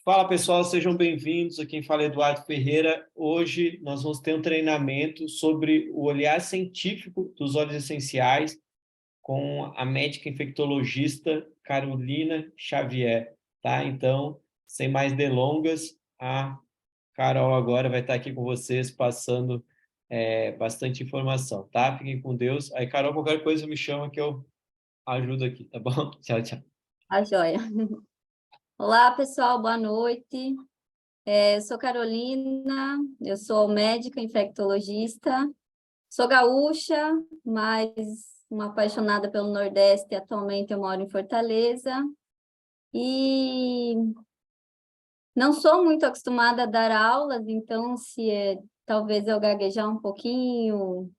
Fala pessoal, sejam bem-vindos. Aqui quem fala é Eduardo Ferreira. Hoje nós vamos ter um treinamento sobre o olhar científico dos óleos essenciais com a médica infectologista Carolina Xavier, tá? Então, sem mais delongas, a Carol agora vai estar aqui com vocês passando bastante informação, tá? Fiquem com Deus. Aí, Carol, qualquer coisa me chama que eu ajudo aqui, tá bom? Tchau, tchau. A joia. Olá, pessoal, boa noite. Eu sou Carolina, eu sou médica infectologista, sou gaúcha, mas uma apaixonada pelo Nordeste. Atualmente eu moro em Fortaleza e não sou muito acostumada a dar aulas, então talvez eu gaguejar um pouquinho,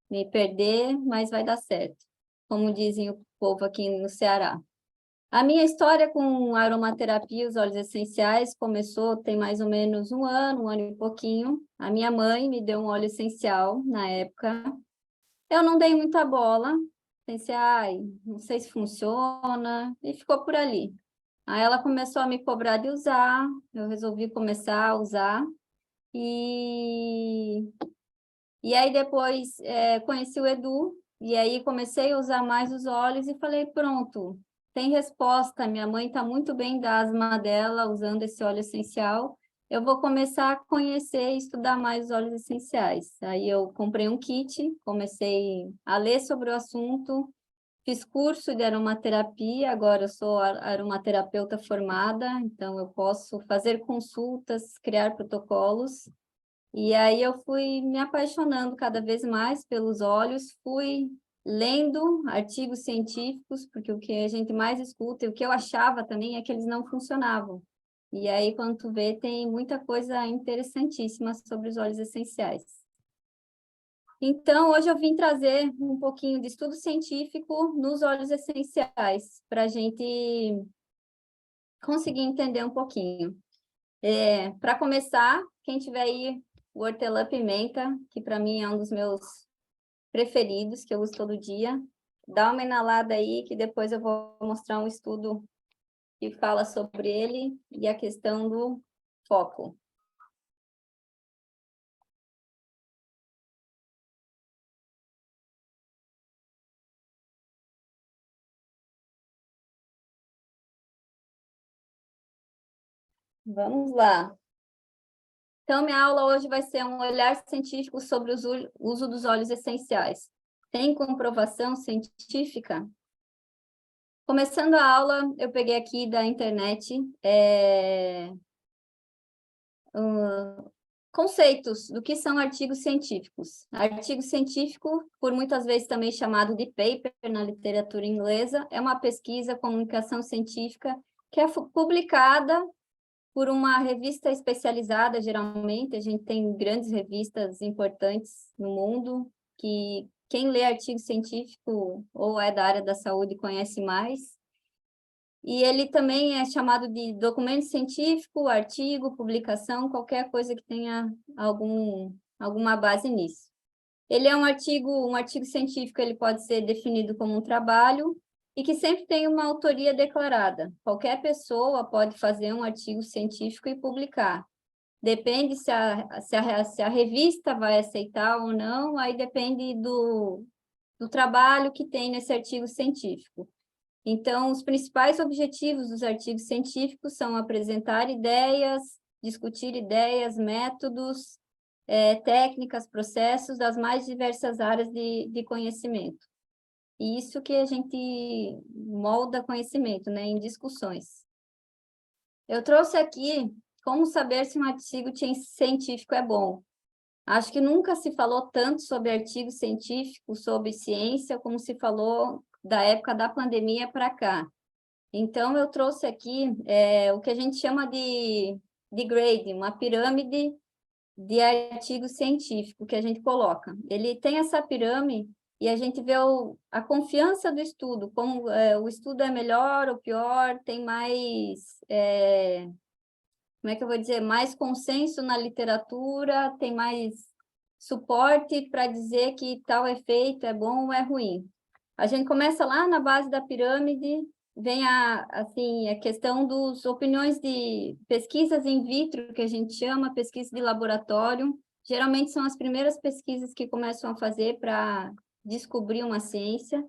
me perder, mas vai dar certo, como dizem o povo aqui no Ceará. A minha história com aromaterapia e os óleos essenciais começou tem mais ou menos um ano e pouquinho. A minha mãe me deu um óleo essencial na época. Eu não dei muita bola, pensei, não sei se funciona, e ficou por ali. Aí ela começou a me cobrar de usar, eu resolvi começar a usar, e, e aí depois conheci o Edu, e aí comecei a usar mais os óleos e falei, pronto, tem resposta, minha mãe está muito bem da asma dela usando esse óleo essencial, eu vou começar a conhecer e estudar mais os óleos essenciais. Aí eu comprei um kit, comecei a ler sobre o assunto, fiz curso de aromaterapia, agora eu sou aromaterapeuta formada, então eu posso fazer consultas, criar protocolos. E aí eu fui me apaixonando cada vez mais pelos óleos, fui lendo artigos científicos, porque o que a gente mais escuta e o que eu achava também é que eles não funcionavam. E aí, quando tu vê, tem muita coisa interessantíssima sobre os óleos essenciais. Então, hoje eu vim trazer um pouquinho de estudo científico nos óleos essenciais, para a gente conseguir entender um pouquinho. Para começar, quem tiver aí o hortelã-pimenta, que para mim é um dos meus preferidos, que eu uso todo dia, dá uma inalada aí, que depois eu vou mostrar um estudo que fala sobre ele e a questão do foco. Vamos lá. Então, minha aula hoje vai ser um olhar científico sobre o uso dos óleos essenciais. Tem comprovação científica? Começando a aula, eu peguei aqui da internet conceitos do que são artigos científicos. Artigo científico, por muitas vezes também chamado de paper na literatura inglesa, é uma pesquisa, comunicação científica que é publicada por uma revista especializada, geralmente. A gente tem grandes revistas importantes no mundo, que quem lê artigo científico ou é da área da saúde conhece mais. E ele também é chamado de documento científico, artigo, publicação, qualquer coisa que tenha alguma base nisso. Ele é um artigo científico, ele pode ser definido como um trabalho e que sempre tem uma autoria declarada. Qualquer pessoa pode fazer um artigo científico e publicar. Depende se a revista vai aceitar ou não, aí depende do trabalho que tem nesse artigo científico. Então, os principais objetivos dos artigos científicos são apresentar ideias, discutir ideias, métodos, técnicas, processos das mais diversas áreas de conhecimento. E isso que a gente molda conhecimento, né, em discussões. Eu trouxe aqui como saber se um artigo científico é bom. Acho que nunca se falou tanto sobre artigo científico, sobre ciência, como se falou da época da pandemia para cá. Então, eu trouxe aqui o que a gente chama de grade, uma pirâmide de artigo científico que a gente coloca. Ele tem essa pirâmide e a gente vê a confiança do estudo, como o estudo é melhor ou pior, tem mais, como é que eu vou dizer, mais consenso na literatura, tem mais suporte para dizer que tal efeito é bom ou é ruim. A gente começa lá na base da pirâmide, vem assim, a questão das opiniões de pesquisas in vitro, que a gente chama, pesquisa de laboratório. Geralmente são as primeiras pesquisas que começam a fazer para descobrir uma ciência.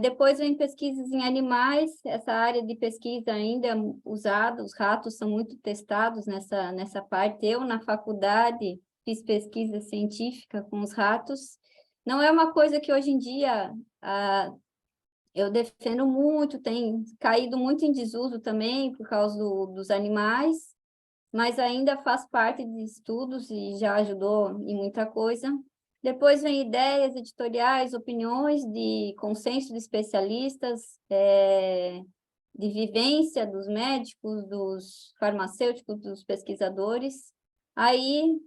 Depois vem pesquisas em animais, essa área de pesquisa ainda é usada, os ratos são muito testados nessa parte. Eu, na faculdade, fiz pesquisa científica com os ratos. Não é uma coisa que hoje em dia eu defendo muito, tem caído muito em desuso também por causa dos animais, mas ainda faz parte de estudos e já ajudou em muita coisa. Depois vem ideias editoriais, opiniões de consenso de especialistas, de vivência dos médicos, dos farmacêuticos, dos pesquisadores. Aí,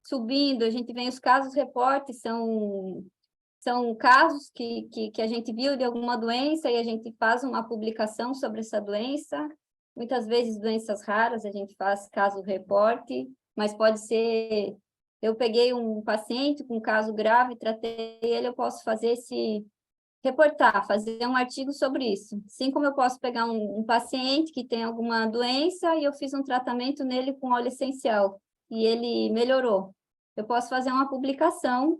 subindo, a gente vem os casos reportes, são casos que a gente viu de alguma doença e a gente faz uma publicação sobre essa doença. Muitas vezes, doenças raras, a gente faz caso-reporte, mas pode ser... Eu peguei um paciente com um caso grave, tratei ele, eu posso fazer um artigo sobre isso. Assim como eu posso pegar um paciente que tem alguma doença e eu fiz um tratamento nele com óleo essencial e ele melhorou. Eu posso fazer uma publicação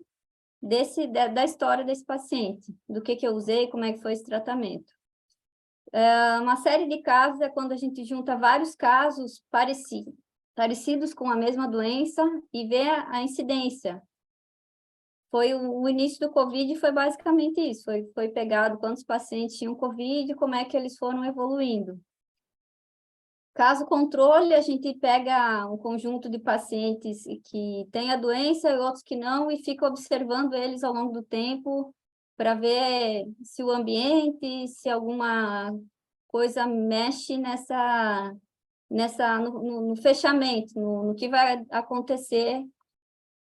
da história desse paciente, do que eu usei, como é que foi esse tratamento. Uma série de casos é quando a gente junta vários casos parecidos com a mesma doença e vê a incidência. O início do Covid foi basicamente isso, foi pegado quantos pacientes tinham Covid e como é que eles foram evoluindo. Caso controle, a gente pega um conjunto de pacientes que têm a doença e outros que não, e fica observando eles ao longo do tempo para ver se o ambiente, se alguma coisa mexe no fechamento, no que vai acontecer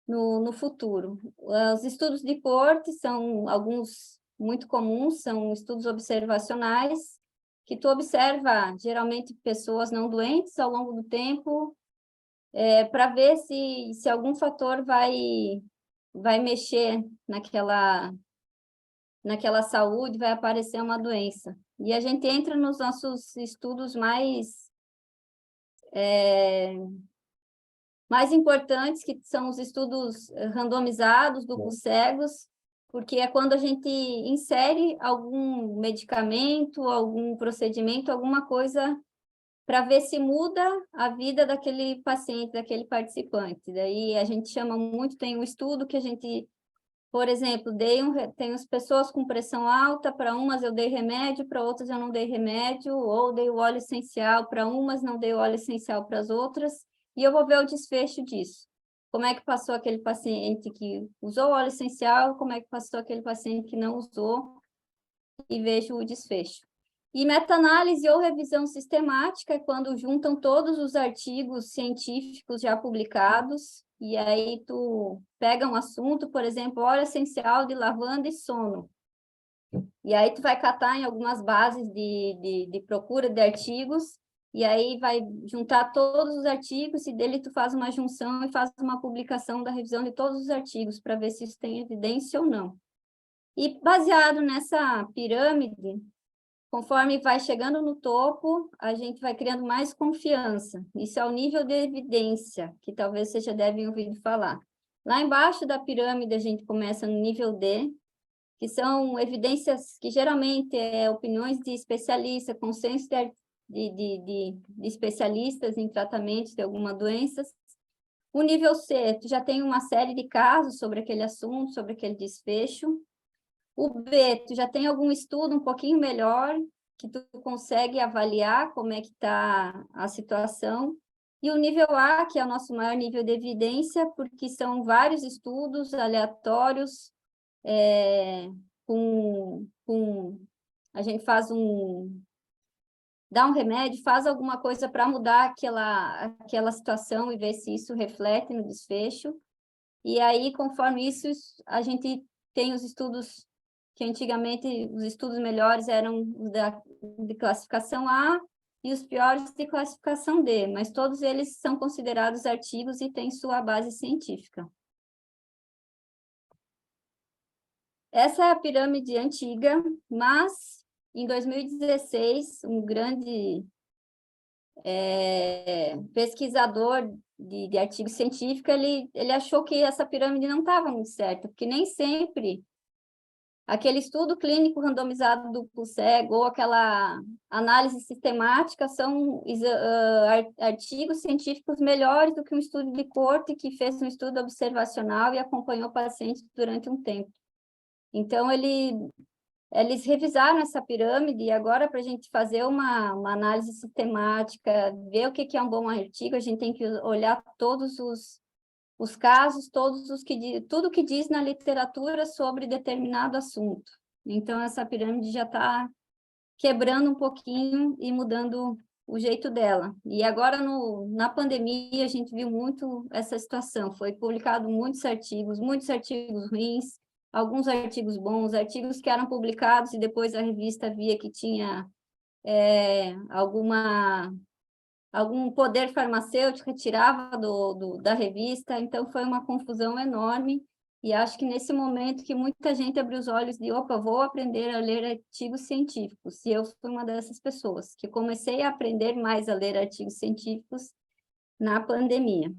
no futuro. Os estudos de corte são alguns muito comuns, são estudos observacionais, que tu observa, geralmente, pessoas não doentes ao longo do tempo, para ver se algum fator vai mexer naquela saúde, vai aparecer uma doença. E a gente entra nos nossos estudos mais importantes, que são os estudos randomizados, duplos cegos, porque é quando a gente insere algum medicamento, algum procedimento, alguma coisa para ver se muda a vida daquele paciente, daquele participante. Daí a gente chama muito, tem um estudo que a gente, por exemplo, tem as pessoas com pressão alta, para umas eu dei remédio, para outras eu não dei remédio, ou dei o óleo essencial para umas, não dei o óleo essencial para as outras, e eu vou ver o desfecho disso. Como é que passou aquele paciente que usou o óleo essencial, como é que passou aquele paciente que não usou, e vejo o desfecho. E meta-análise ou revisão sistemática é quando juntam todos os artigos científicos já publicados, e aí tu pega um assunto, por exemplo, óleo essencial de lavanda e sono. E aí tu vai catar em algumas bases de procura de artigos, e aí vai juntar todos os artigos, e dele tu faz uma junção e faz uma publicação da revisão de todos os artigos, para ver se isso tem evidência ou não. E baseado nessa pirâmide, conforme vai chegando no topo, a gente vai criando mais confiança. Isso é o nível de evidência, que talvez você já deve ouvir falar. Lá embaixo da pirâmide, a gente começa no nível D, que são evidências que geralmente opiniões de especialistas, consenso de especialistas em tratamentos de alguma doença. O nível C, tu já tem uma série de casos sobre aquele assunto, sobre aquele desfecho. O B, tu já tem algum estudo um pouquinho melhor, que tu consegue avaliar como é que está a situação. E o nível A, que é o nosso maior nível de evidência, porque são vários estudos aleatórios, a gente dá um remédio, faz alguma coisa para mudar aquela situação e ver se isso reflete no desfecho. E aí, conforme isso, a gente tem os estudos que antigamente os estudos melhores eram de classificação A e os piores de classificação D, mas todos eles são considerados artigos e têm sua base científica. Essa é a pirâmide antiga, mas em 2016, um grande pesquisador de artigo científico, ele achou que essa pirâmide não estava muito certa, porque nem sempre aquele estudo clínico randomizado duplo cego ou aquela análise sistemática são artigos científicos melhores do que um estudo de corte que fez um estudo observacional e acompanhou pacientes durante um tempo. Então, eles revisaram essa pirâmide e agora, para a gente fazer uma análise sistemática, ver o que é um bom artigo, a gente tem que olhar todos os casos, tudo que diz na literatura sobre determinado assunto. Então, essa pirâmide já está quebrando um pouquinho e mudando o jeito dela. E agora, na pandemia, a gente viu muito essa situação. Foi publicado muitos artigos ruins, alguns artigos bons, artigos que eram publicados e depois a revista via que tinha algum poder farmacêutico, retirava da revista, então foi uma confusão enorme, e acho que nesse momento que muita gente abriu os olhos de, opa, vou aprender a ler artigos científicos, e eu fui uma dessas pessoas, que comecei a aprender mais a ler artigos científicos na pandemia.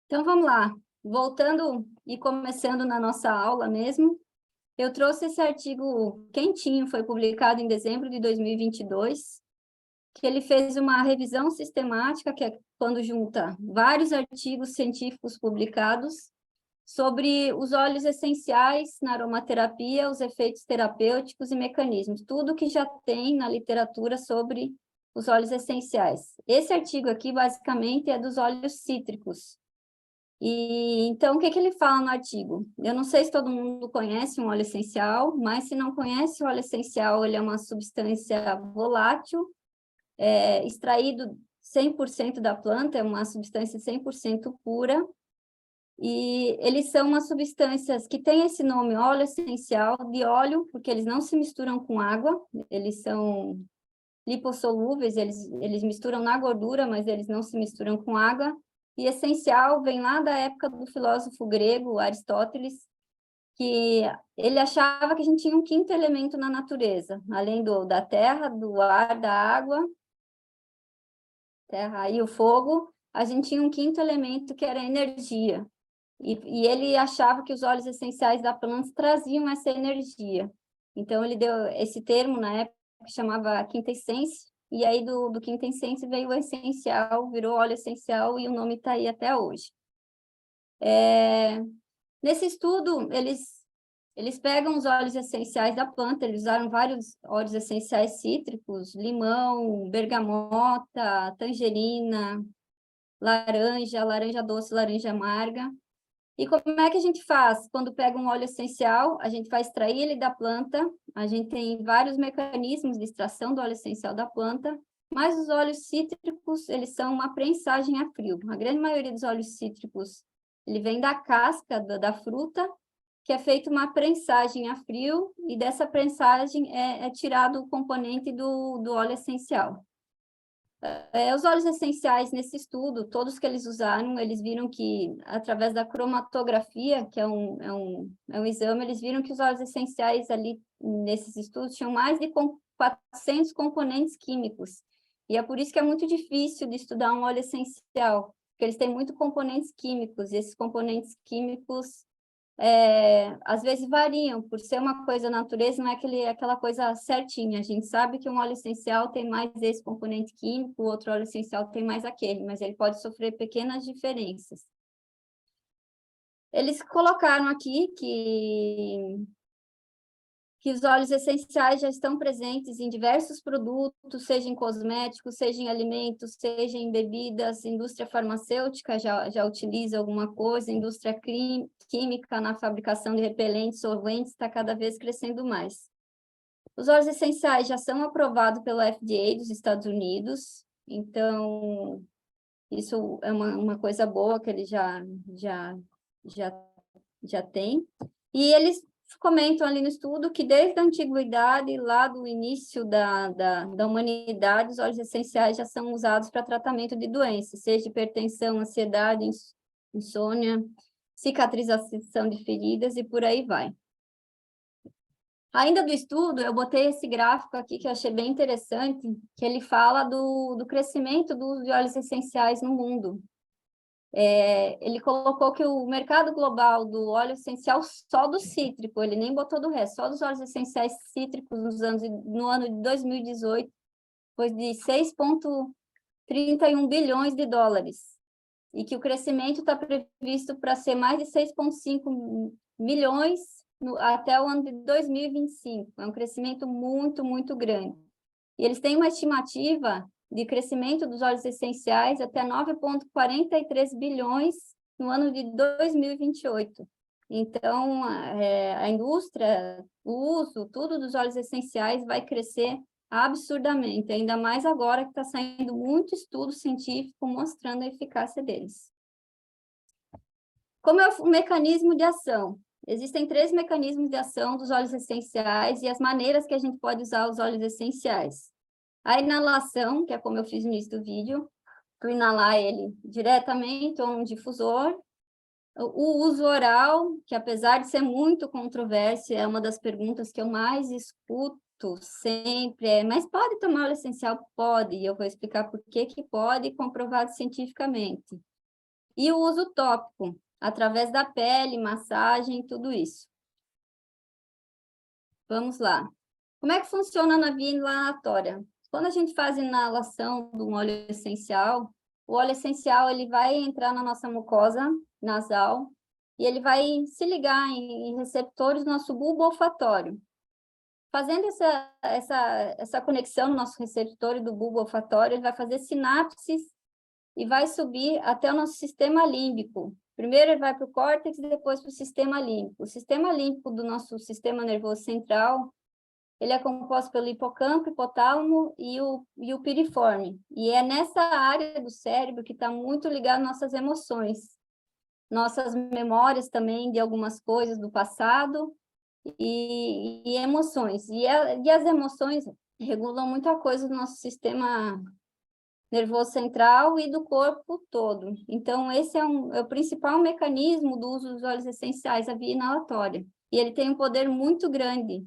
Então, vamos lá. Voltando e começando na nossa aula mesmo, eu trouxe esse artigo quentinho, foi publicado em dezembro de 2022, que ele fez uma revisão sistemática, que é quando junta vários artigos científicos publicados sobre os óleos essenciais na aromaterapia, os efeitos terapêuticos e mecanismos, tudo que já tem na literatura sobre os óleos essenciais. Esse artigo aqui, basicamente, é dos óleos cítricos. E então, o que ele fala no artigo? Eu não sei se todo mundo conhece um óleo essencial, mas se não conhece o óleo essencial, ele é uma substância volátil, extraído 100% da planta, é uma substância 100% pura, e eles são umas substâncias que têm esse nome, óleo essencial, de óleo, porque eles não se misturam com água, eles são lipossolúveis, eles misturam na gordura, mas eles não se misturam com água, e essencial vem lá da época do filósofo grego Aristóteles, que ele achava que a gente tinha um quinto elemento na natureza, além da terra, do ar, da água, terra e o fogo, a gente tinha um quinto elemento que era a energia. E ele achava que os óleos essenciais da planta traziam essa energia. Então, ele deu esse termo, na época, que chamava quintessência, e aí do quintessência veio o essencial, virou óleo essencial, e o nome está aí até hoje. Nesse estudo, eles pegam os óleos essenciais da planta, eles usaram vários óleos essenciais cítricos, limão, bergamota, tangerina, laranja doce, laranja amarga. E como é que a gente faz? Quando pega um óleo essencial, a gente vai extrair ele da planta, a gente tem vários mecanismos de extração do óleo essencial da planta, mas os óleos cítricos, eles são uma prensagem a frio. A grande maioria dos óleos cítricos, ele vem da casca da fruta, que é feita uma prensagem a frio, e dessa prensagem é tirado o componente do óleo essencial. Os óleos essenciais nesse estudo, todos que eles usaram, eles viram que, através da cromatografia, que é um exame, eles viram que os óleos essenciais ali, nesses estudos, tinham mais de 400 componentes químicos. E é por isso que é muito difícil de estudar um óleo essencial, porque eles têm muitos componentes químicos, e esses componentes químicos às vezes variam, por ser uma coisa da natureza, não é aquela coisa certinha. A gente sabe que um óleo essencial tem mais esse componente químico, o outro óleo essencial tem mais aquele, mas ele pode sofrer pequenas diferenças. Eles colocaram aqui que os óleos essenciais já estão presentes em diversos produtos, seja em cosméticos, seja em alimentos, seja em bebidas, indústria farmacêutica já utiliza alguma coisa, indústria química na fabricação de repelentes, solventes, está cada vez crescendo mais. Os óleos essenciais já são aprovados pelo FDA dos Estados Unidos, então isso é uma coisa boa que eles já têm. E eles comentam ali no estudo que desde a antiguidade, lá do início da humanidade, os óleos essenciais já são usados para tratamento de doenças, seja hipertensão, ansiedade, insônia, cicatrização de feridas e por aí vai. Ainda do estudo, eu botei esse gráfico aqui que eu achei bem interessante, que ele fala do crescimento do uso de óleos essenciais no mundo. Ele colocou que o mercado global do óleo essencial só do cítrico, ele nem botou do resto, só dos óleos essenciais cítricos no ano de 2018, foi de 6,31 bilhões de dólares. E que o crescimento está previsto para ser mais de 6,5 milhões até o ano de 2025. É um crescimento muito, muito grande. E eles têm uma estimativa de crescimento dos óleos essenciais até 9,43 bilhões no ano de 2028. Então, a indústria, o uso, tudo dos óleos essenciais vai crescer absurdamente, ainda mais agora que está saindo muito estudo científico mostrando a eficácia deles. Como é o mecanismo de ação? Existem 3 mecanismos de ação dos óleos essenciais e as maneiras que a gente pode usar os óleos essenciais. A inalação, que é como eu fiz no início do vídeo, tu inalar ele diretamente ou um difusor. O uso oral, que apesar de ser muito controverso, é uma das perguntas que eu mais escuto sempre, mas pode tomar óleo essencial? Pode, e eu vou explicar por que que pode, comprovado cientificamente. E o uso tópico, através da pele, massagem, tudo isso. Vamos lá. Como é que funciona na via inalatória? Quando a gente faz inalação de um óleo essencial, o óleo essencial ele vai entrar na nossa mucosa nasal e ele vai se ligar em receptores do nosso bulbo olfatório. Fazendo essa conexão no nosso receptor do bulbo olfatório, ele vai fazer sinapses e vai subir até o nosso sistema límbico. Primeiro ele vai para o córtex e depois para o sistema límbico. O sistema límbico do nosso sistema nervoso central, ele é composto pelo hipocampo, hipotálamo e o piriforme. E é nessa área do cérebro que está muito ligado às nossas emoções. Nossas memórias também de algumas coisas do passado e emoções. E as emoções regulam muita coisa do nosso sistema nervoso central e do corpo todo. Então, esse é o principal mecanismo do uso dos óleos essenciais, a via inalatória. E ele tem um poder muito grande,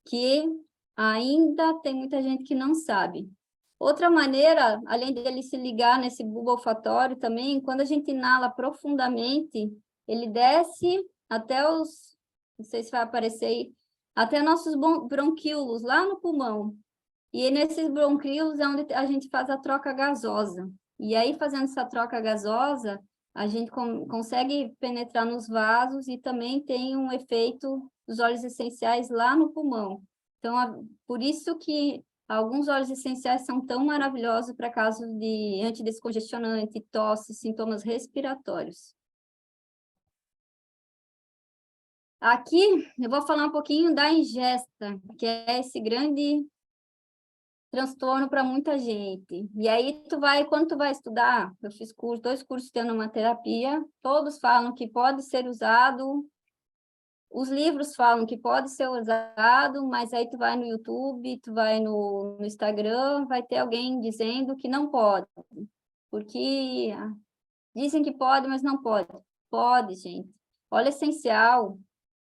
que ainda tem muita gente que não sabe. Outra maneira, além dele se ligar nesse bulbo olfatório também, quando a gente inala profundamente, ele desce até os, não sei se vai aparecer aí, até nossos bronquíolos, lá no pulmão. E nesses bronquíolos é onde a gente faz a troca gasosa. E aí, fazendo essa troca gasosa, a gente consegue penetrar nos vasos e também tem um efeito dos óleos essenciais lá no pulmão. Então, por isso que alguns óleos essenciais são tão maravilhosos para casos de antidescongestionante, tosse, sintomas respiratórios. Aqui, eu vou falar um pouquinho da ingesta, que é esse grande transtorno para muita gente. E aí, quando tu vai estudar, eu fiz 2 cursos de aromaterapia, todos falam que pode ser usado, os livros falam que pode ser usado, mas aí tu vai no YouTube, tu vai no Instagram, vai ter alguém dizendo que não pode, porque dizem que pode, mas não pode. Pode, gente. Óleo essencial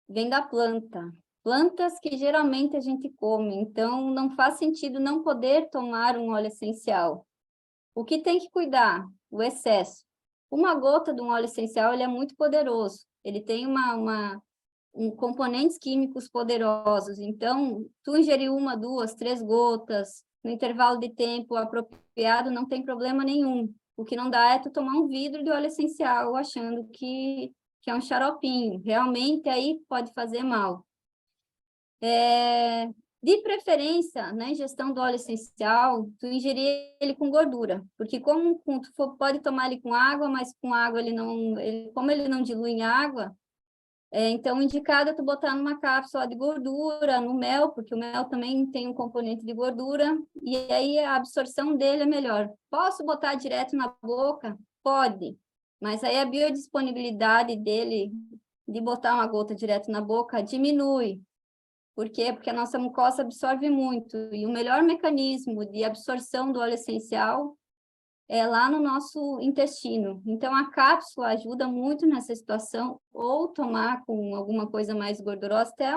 vem da planta. Plantas que geralmente a gente come, então não faz sentido não poder tomar um óleo essencial. O que tem que cuidar? O excesso. Uma gota de um óleo essencial ele é muito poderoso, ele tem componentes químicos poderosos, então tu ingerir 1, 2, 3 gotas, no intervalo de tempo apropriado, não tem problema nenhum. O que não dá é tu tomar um vidro de óleo essencial achando que é um xaropinho, realmente aí pode fazer mal. De preferência, na ingestão do óleo essencial, tu ingerir ele com gordura, porque pode tomar ele com água, mas com água como ele não dilui em água, então indicado é tu botar numa cápsula de gordura, no mel, porque o mel também tem um componente de gordura, e aí a absorção dele é melhor. Posso botar direto na boca? Pode, mas aí a biodisponibilidade dele, de botar uma gota direto na boca, diminui. Por quê? Porque a nossa mucosa absorve muito, e o melhor mecanismo de absorção do óleo essencial é lá no nosso intestino. Então, a cápsula ajuda muito nessa situação, ou tomar com alguma coisa mais gordurosa, até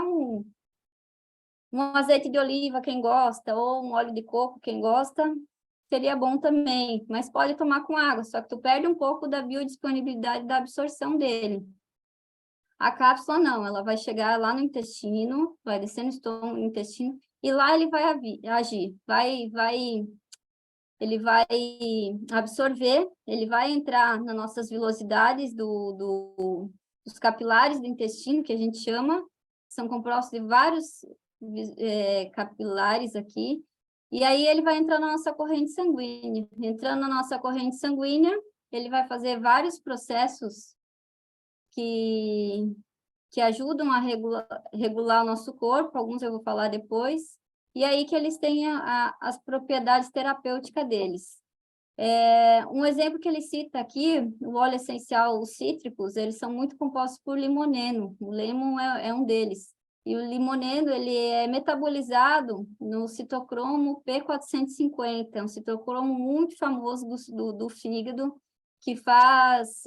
Um azeite de oliva, quem gosta, ou um óleo de coco, quem gosta, seria bom também, mas pode tomar com água, só que tu perde um pouco da biodisponibilidade da absorção dele. A cápsula não, ela vai chegar lá no intestino, vai descer no estômago, no intestino, e lá ele vai agir, ele vai absorver, ele vai entrar nas nossas vilosidades dos capilares do intestino, que a gente chama, são compostos de vários capilares aqui, e aí ele vai entrar na nossa corrente sanguínea. Entrando na nossa corrente sanguínea, ele vai fazer vários processos que ajudam a regular o nosso corpo, alguns eu vou falar depois, e aí que eles têm as propriedades terapêuticas deles. Um exemplo que ele cita aqui, o óleo essencial, os cítricos, eles são muito compostos por limoneno, o lemon é um deles. E o limoneno, ele é metabolizado no citocromo P450, é um citocromo muito famoso do fígado, que faz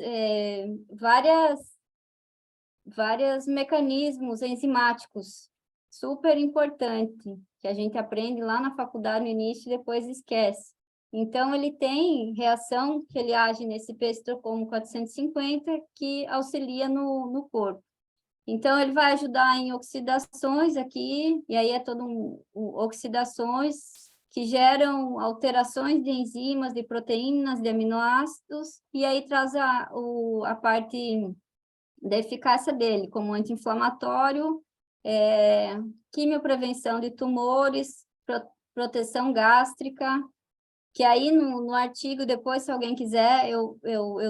vários mecanismos enzimáticos, super importante, que a gente aprende lá na faculdade no início e depois esquece. Então, ele tem reação que ele age nesse P-citocromo 450, que auxilia no corpo. Então, ele vai ajudar em oxidações aqui, e aí é todo oxidações que geram alterações de enzimas, de proteínas, de aminoácidos, e aí traz a parte da eficácia dele, como anti-inflamatório, quimioprevenção de tumores, proteção gástrica, que aí no artigo, depois, se alguém quiser, eu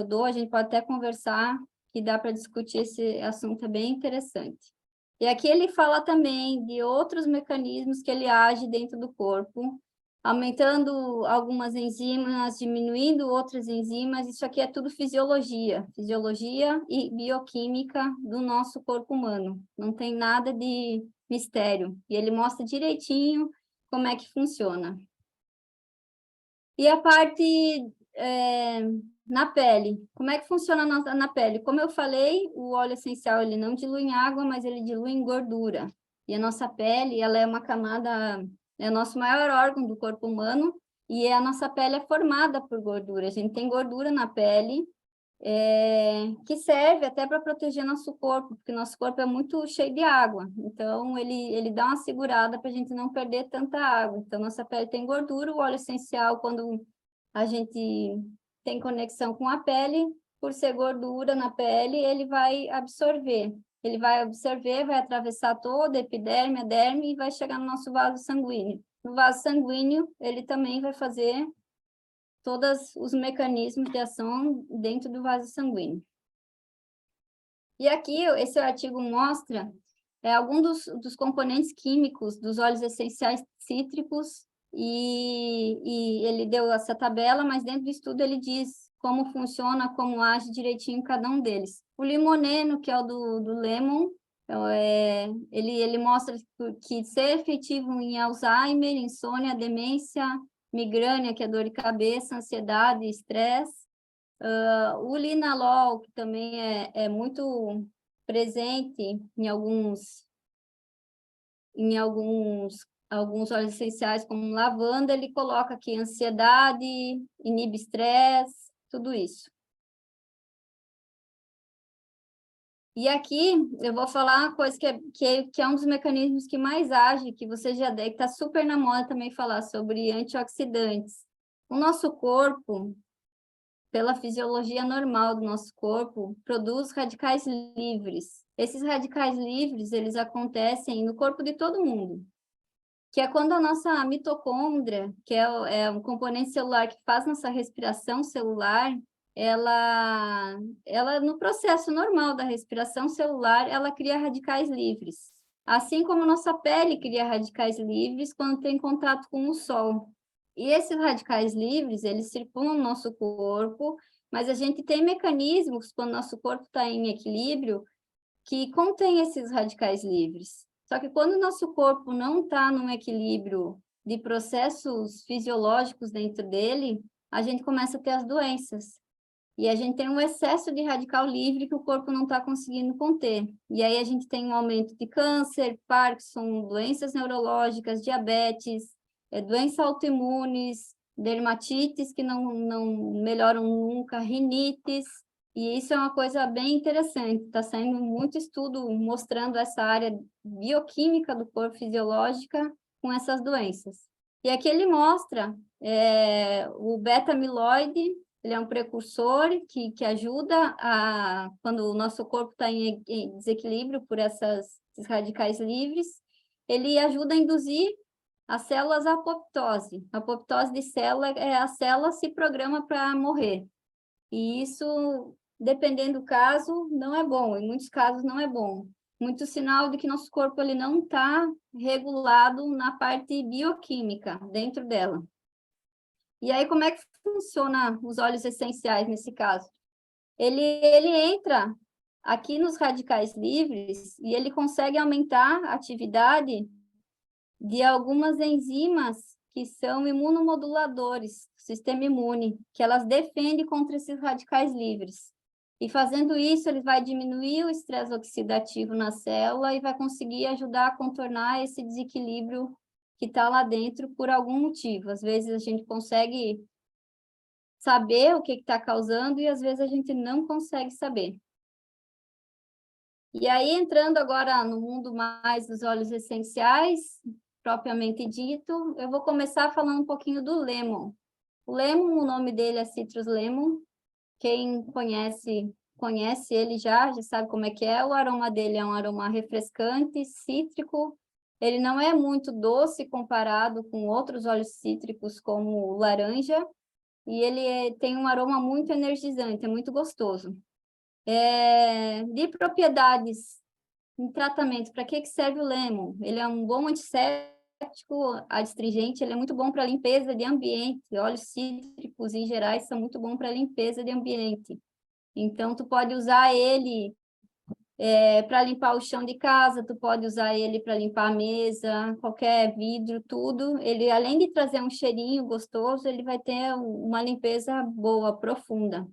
dou, a gente pode até conversar, que dá para discutir esse assunto, é bem interessante. E aqui ele fala também de outros mecanismos que ele age dentro do corpo, aumentando algumas enzimas, diminuindo outras enzimas, isso aqui é tudo fisiologia e bioquímica do nosso corpo humano, não tem nada de mistério, e ele mostra direitinho como é que funciona. E a parte na pele, como é que funciona na pele? Como eu falei, o óleo essencial ele não dilui em água, mas ele dilui em gordura. E a nossa pele, ela é uma camada, é o nosso maior órgão do corpo humano, e a nossa pele é formada por gordura. A gente tem gordura na pele, que serve até para proteger nosso corpo, porque nosso corpo é muito cheio de água, então ele dá uma segurada para a gente não perder tanta água. Então, nossa pele tem gordura, o óleo essencial, quando a gente tem conexão com a pele, por ser gordura na pele, ele vai absorver. Ele vai absorver, vai atravessar toda a epiderme, a derme e vai chegar no nosso vaso sanguíneo. No vaso sanguíneo, ele também vai fazer todos os mecanismos de ação dentro do vaso sanguíneo. E aqui, esse artigo mostra alguns dos componentes químicos dos óleos essenciais cítricos, e ele deu essa tabela, mas dentro do estudo ele diz como funciona, como age direitinho cada um deles. O limoneno, que é o do lemon, ele mostra que ser efetivo em Alzheimer, insônia, demência, migrânia, que é dor de cabeça, ansiedade, estresse. O linalol, que também é muito presente em alguns óleos essenciais, como lavanda, ele coloca aqui ansiedade, inibe estresse, tudo isso. E aqui eu vou falar uma coisa que é um dos mecanismos que mais age, que você já deve, que está super na moda também falar sobre antioxidantes. O nosso corpo, pela fisiologia normal do nosso corpo, produz radicais livres. Esses radicais livres, eles acontecem no corpo de todo mundo, que é quando a nossa mitocôndria, que é um componente celular que faz nossa respiração celular, ela no processo normal da respiração celular, ela cria radicais livres. Assim como nossa pele cria radicais livres quando tem contato com o sol. E esses radicais livres, eles circulam no nosso corpo, mas a gente tem mecanismos, quando nosso corpo está em equilíbrio, que contém esses radicais livres. Só que quando o nosso corpo não está num equilíbrio de processos fisiológicos dentro dele, a gente começa a ter as doenças. E a gente tem um excesso de radical livre que o corpo não está conseguindo conter. E aí a gente tem um aumento de câncer, Parkinson, doenças neurológicas, diabetes, doenças autoimunes, dermatites que não melhoram nunca, rinites. E isso é uma coisa bem interessante. Está saindo muito estudo mostrando essa área bioquímica do corpo, fisiológica, com essas doenças. E aqui ele mostra o beta-amiloide. Ele é um precursor que ajuda quando o nosso corpo está em desequilíbrio por esses radicais livres, ele ajuda a induzir as células à apoptose. A apoptose de célula a célula se programa para morrer. E isso, dependendo do caso, não é bom. Em muitos casos, não é bom. Muito sinal de que nosso corpo ele não está regulado na parte bioquímica dentro dela. E aí, como é que funciona os óleos essenciais nesse caso? Ele entra aqui nos radicais livres e ele consegue aumentar a atividade de algumas enzimas que são imunomoduladores do sistema imune, que elas defendem contra esses radicais livres. E fazendo isso, ele vai diminuir o estresse oxidativo na célula e vai conseguir ajudar a contornar esse desequilíbrio que está lá dentro por algum motivo. Às vezes a gente consegue saber o que está causando e às vezes a gente não consegue saber. E aí, entrando agora no mundo mais dos óleos essenciais, propriamente dito, eu vou começar falando um pouquinho do lemon. O lemon, o nome dele é Citrus Lemon. Quem conhece ele já sabe como é que é. O aroma dele é um aroma refrescante, cítrico. Ele não é muito doce comparado com outros óleos cítricos, como o laranja, e ele tem um aroma muito energizante, é muito gostoso. De propriedades em tratamento, para que serve o lemon? Ele é um bom antisséptico, adstringente, ele é muito bom para limpeza de ambiente. Óleos cítricos, em geral, são muito bons para limpeza de ambiente. Então, tu pode usar ele para limpar o chão de casa, tu pode usar ele para limpar a mesa, qualquer vidro, tudo. Ele, além de trazer um cheirinho gostoso, ele vai ter uma limpeza boa, profunda.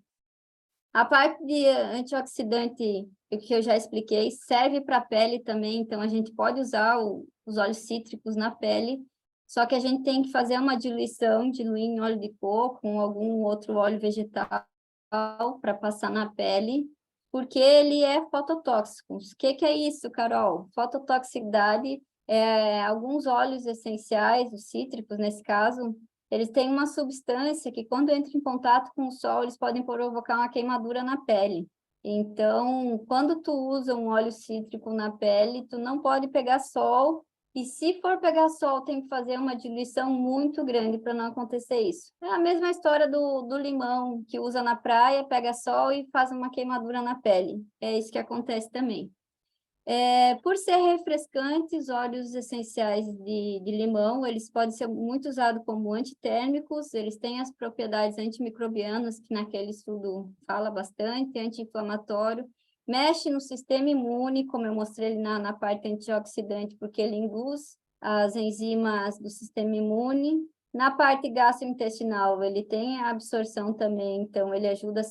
A parte de antioxidante, o que eu já expliquei, serve para a pele também, então a gente pode usar os óleos cítricos na pele, só que a gente tem que fazer uma diluição, diluir em óleo de coco, com algum outro óleo vegetal para passar na pele, porque ele é fototóxico. O que é isso, Carol? Fototoxicidade é alguns óleos essenciais, os cítricos nesse caso, eles têm uma substância que, quando entra em contato com o sol, eles podem provocar uma queimadura na pele. Então, quando tu usa um óleo cítrico na pele, tu não pode pegar sol, e se for pegar sol, tem que fazer uma diluição muito grande para não acontecer isso. É a mesma história do limão, que usa na praia, pega sol e faz uma queimadura na pele. É isso que acontece também. Por ser refrescantes, óleos essenciais de limão, eles podem ser muito usados como antitérmicos, eles têm as propriedades antimicrobianas, que naquele estudo fala bastante, anti-inflamatório, mexe no sistema imune, como eu mostrei na parte antioxidante, porque ele induz as enzimas do sistema imune. Na parte gastrointestinal, ele tem a absorção também, então ele ajuda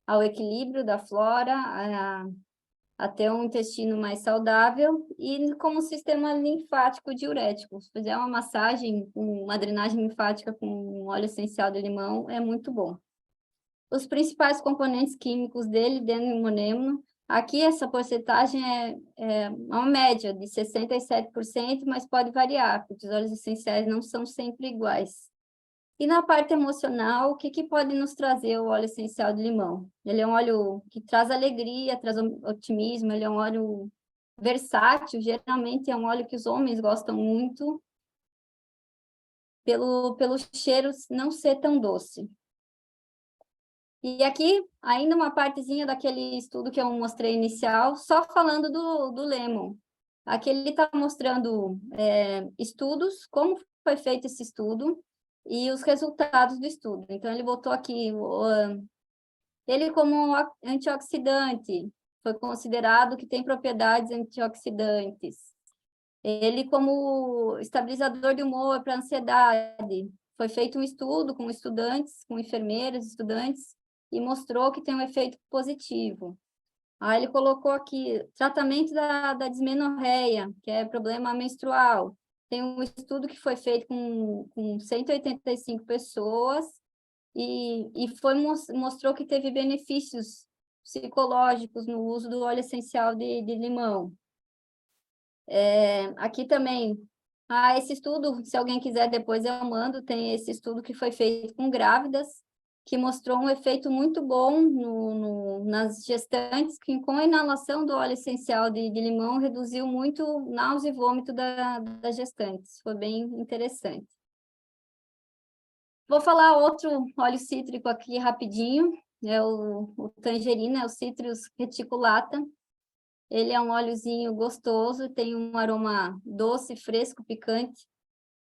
ao equilíbrio da flora, a ter um intestino mais saudável, e como sistema linfático diurético. Se fizer uma massagem, uma drenagem linfática com óleo essencial de limão, é muito bom. Os principais componentes químicos dele, denomonêmono, aqui essa porcentagem é uma média de 67%, mas pode variar, porque os óleos essenciais não são sempre iguais. E na parte emocional, o que pode nos trazer o óleo essencial de limão? Ele é um óleo que traz alegria, traz otimismo, ele é um óleo versátil, geralmente é um óleo que os homens gostam muito, pelo cheiro não ser tão doce. E aqui, ainda uma partezinha daquele estudo que eu mostrei inicial, só falando do lemon. Aqui ele está mostrando estudos, como foi feito esse estudo, e os resultados do estudo. Então, ele botou aqui, ele como antioxidante, foi considerado que tem propriedades antioxidantes. Ele como estabilizador de humor para ansiedade, foi feito um estudo com estudantes, com enfermeiras, estudantes, e mostrou que tem um efeito positivo. Aí ele colocou aqui, tratamento da dismenorreia, que é problema menstrual. Tem um estudo que foi feito com 185 pessoas e mostrou que teve benefícios psicológicos no uso do óleo essencial de limão. Aqui também, esse estudo, se alguém quiser depois eu mando, tem esse estudo que foi feito com grávidas, que mostrou um efeito muito bom nas gestantes, que com a inalação do óleo essencial de limão reduziu muito náusea e vômito das gestantes. Foi bem interessante. Vou falar outro óleo cítrico aqui rapidinho, é o tangerina, é o Citrus reticulata. Ele é um óleozinho gostoso, tem um aroma doce, fresco, picante.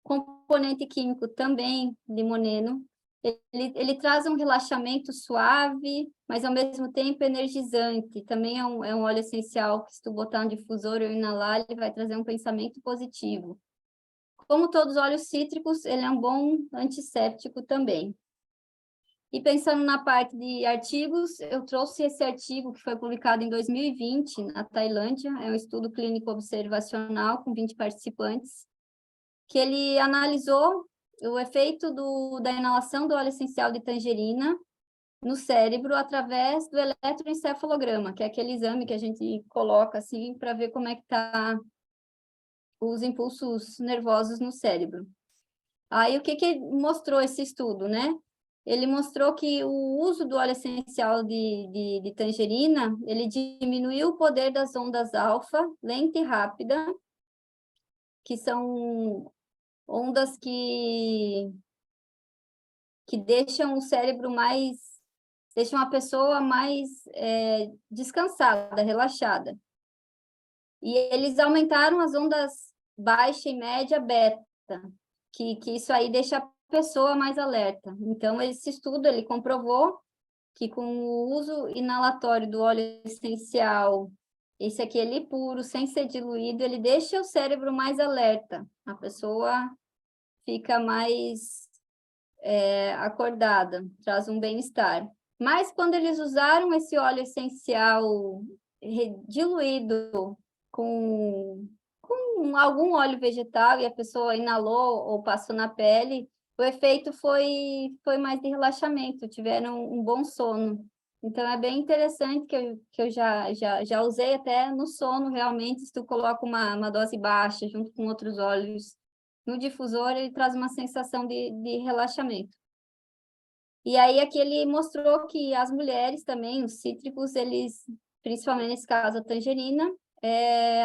Componente químico também limoneno. Ele traz um relaxamento suave, mas ao mesmo tempo energizante. Também é um óleo essencial que se tu botar um difusor ou inalar, ele vai trazer um pensamento positivo. Como todos os óleos cítricos, ele é um bom antisséptico também. E pensando na parte de artigos, eu trouxe esse artigo que foi publicado em 2020 na Tailândia, é um estudo clínico observacional com 20 participantes, que ele analisou o efeito da inalação do óleo essencial de tangerina no cérebro através do eletroencefalograma, que é aquele exame que a gente coloca assim para ver como é que tá os impulsos nervosos no cérebro. Aí o que mostrou esse estudo, né? Ele mostrou que o uso do óleo essencial de tangerina, ele diminuiu o poder das ondas alfa, lenta e rápida, que são ondas que deixam o cérebro deixam a pessoa mais descansada, relaxada. E eles aumentaram as ondas baixa e média beta, que isso aí deixa a pessoa mais alerta. Então, esse estudo, ele comprovou que com o uso inalatório do óleo essencial, esse aqui ele puro, sem ser diluído, ele deixa o cérebro mais alerta. A pessoa fica mais acordada, traz um bem-estar. Mas quando eles usaram esse óleo essencial diluído com algum óleo vegetal e a pessoa inalou ou passou na pele, o efeito foi mais de relaxamento, tiveram um bom sono. Então, é bem interessante que eu já usei até no sono, realmente, se tu coloca uma dose baixa junto com outros óleos no difusor, ele traz uma sensação de relaxamento. E aí, aqui ele mostrou que as mulheres também, os cítricos, eles, principalmente nesse caso a tangerina,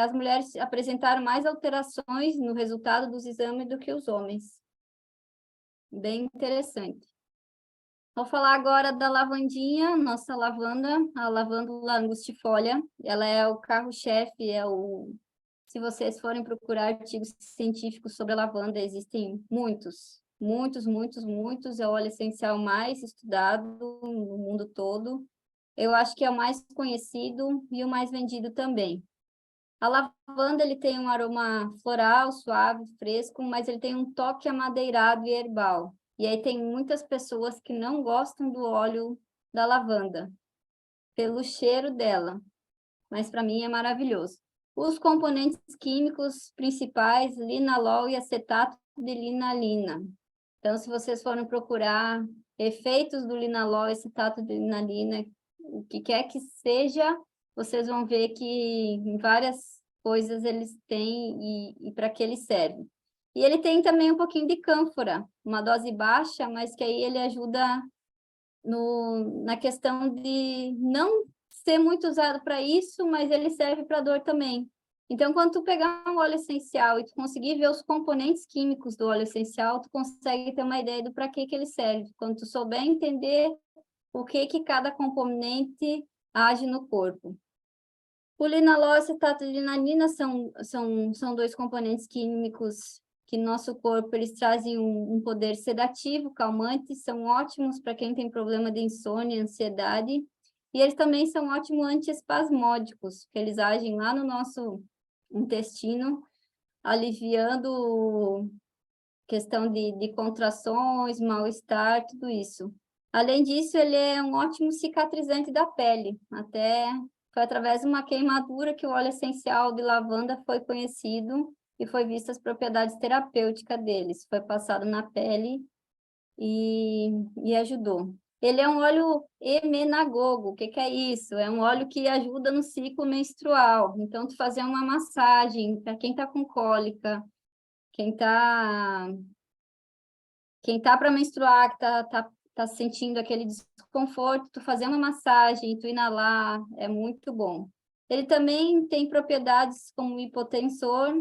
as mulheres apresentaram mais alterações no resultado dos exames do que os homens. Bem interessante. Vou falar agora da lavandinha, nossa lavanda, a lavândula angustifolia. Ela é o carro-chefe, se vocês forem procurar artigos científicos sobre a lavanda, existem muitos. É o óleo essencial mais estudado no mundo todo. Eu acho que é o mais conhecido e o mais vendido também. A lavanda, ele tem um aroma floral, suave, fresco, mas ele tem um toque amadeirado e herbal. E aí tem muitas pessoas que não gostam do óleo da lavanda, pelo cheiro dela, mas para mim é maravilhoso. Os componentes químicos principais, linalol e acetato de linalina. Então, se vocês forem procurar efeitos do linalol e acetato de linalina, o que quer que seja, vocês vão ver que em várias coisas eles têm e para que eles servem. E ele tem também um pouquinho de cânfora, uma dose baixa, mas que aí ele ajuda na questão de não ser muito usado para isso, mas ele serve para dor também. Então, quando tu pegar um óleo essencial e tu conseguir ver os componentes químicos do óleo essencial, tu consegue ter uma ideia do para que ele serve. Quando tu souber entender o que cada componente age no corpo. O linalol e acetato de linalina são dois componentes químicos que no nosso corpo eles trazem um poder sedativo, calmante, são ótimos para quem tem problema de insônia, ansiedade, e eles também são ótimos antiespasmódicos, porque eles agem lá no nosso intestino, aliviando questão de contrações, mal-estar, tudo isso. Além disso, ele é um ótimo cicatrizante da pele. Até foi através de uma queimadura que o óleo essencial de lavanda foi conhecido e foi vista as propriedades terapêuticas deles. Foi passado na pele e ajudou. Ele é um óleo emenagogo. O que é isso? É um óleo que ajuda no ciclo menstrual. Então, tu fazer uma massagem para quem está com cólica, quem tá para menstruar, que tá sentindo aquele desconforto, tu fazer uma massagem, tu inalar, é muito bom. Ele também tem propriedades como hipotensor,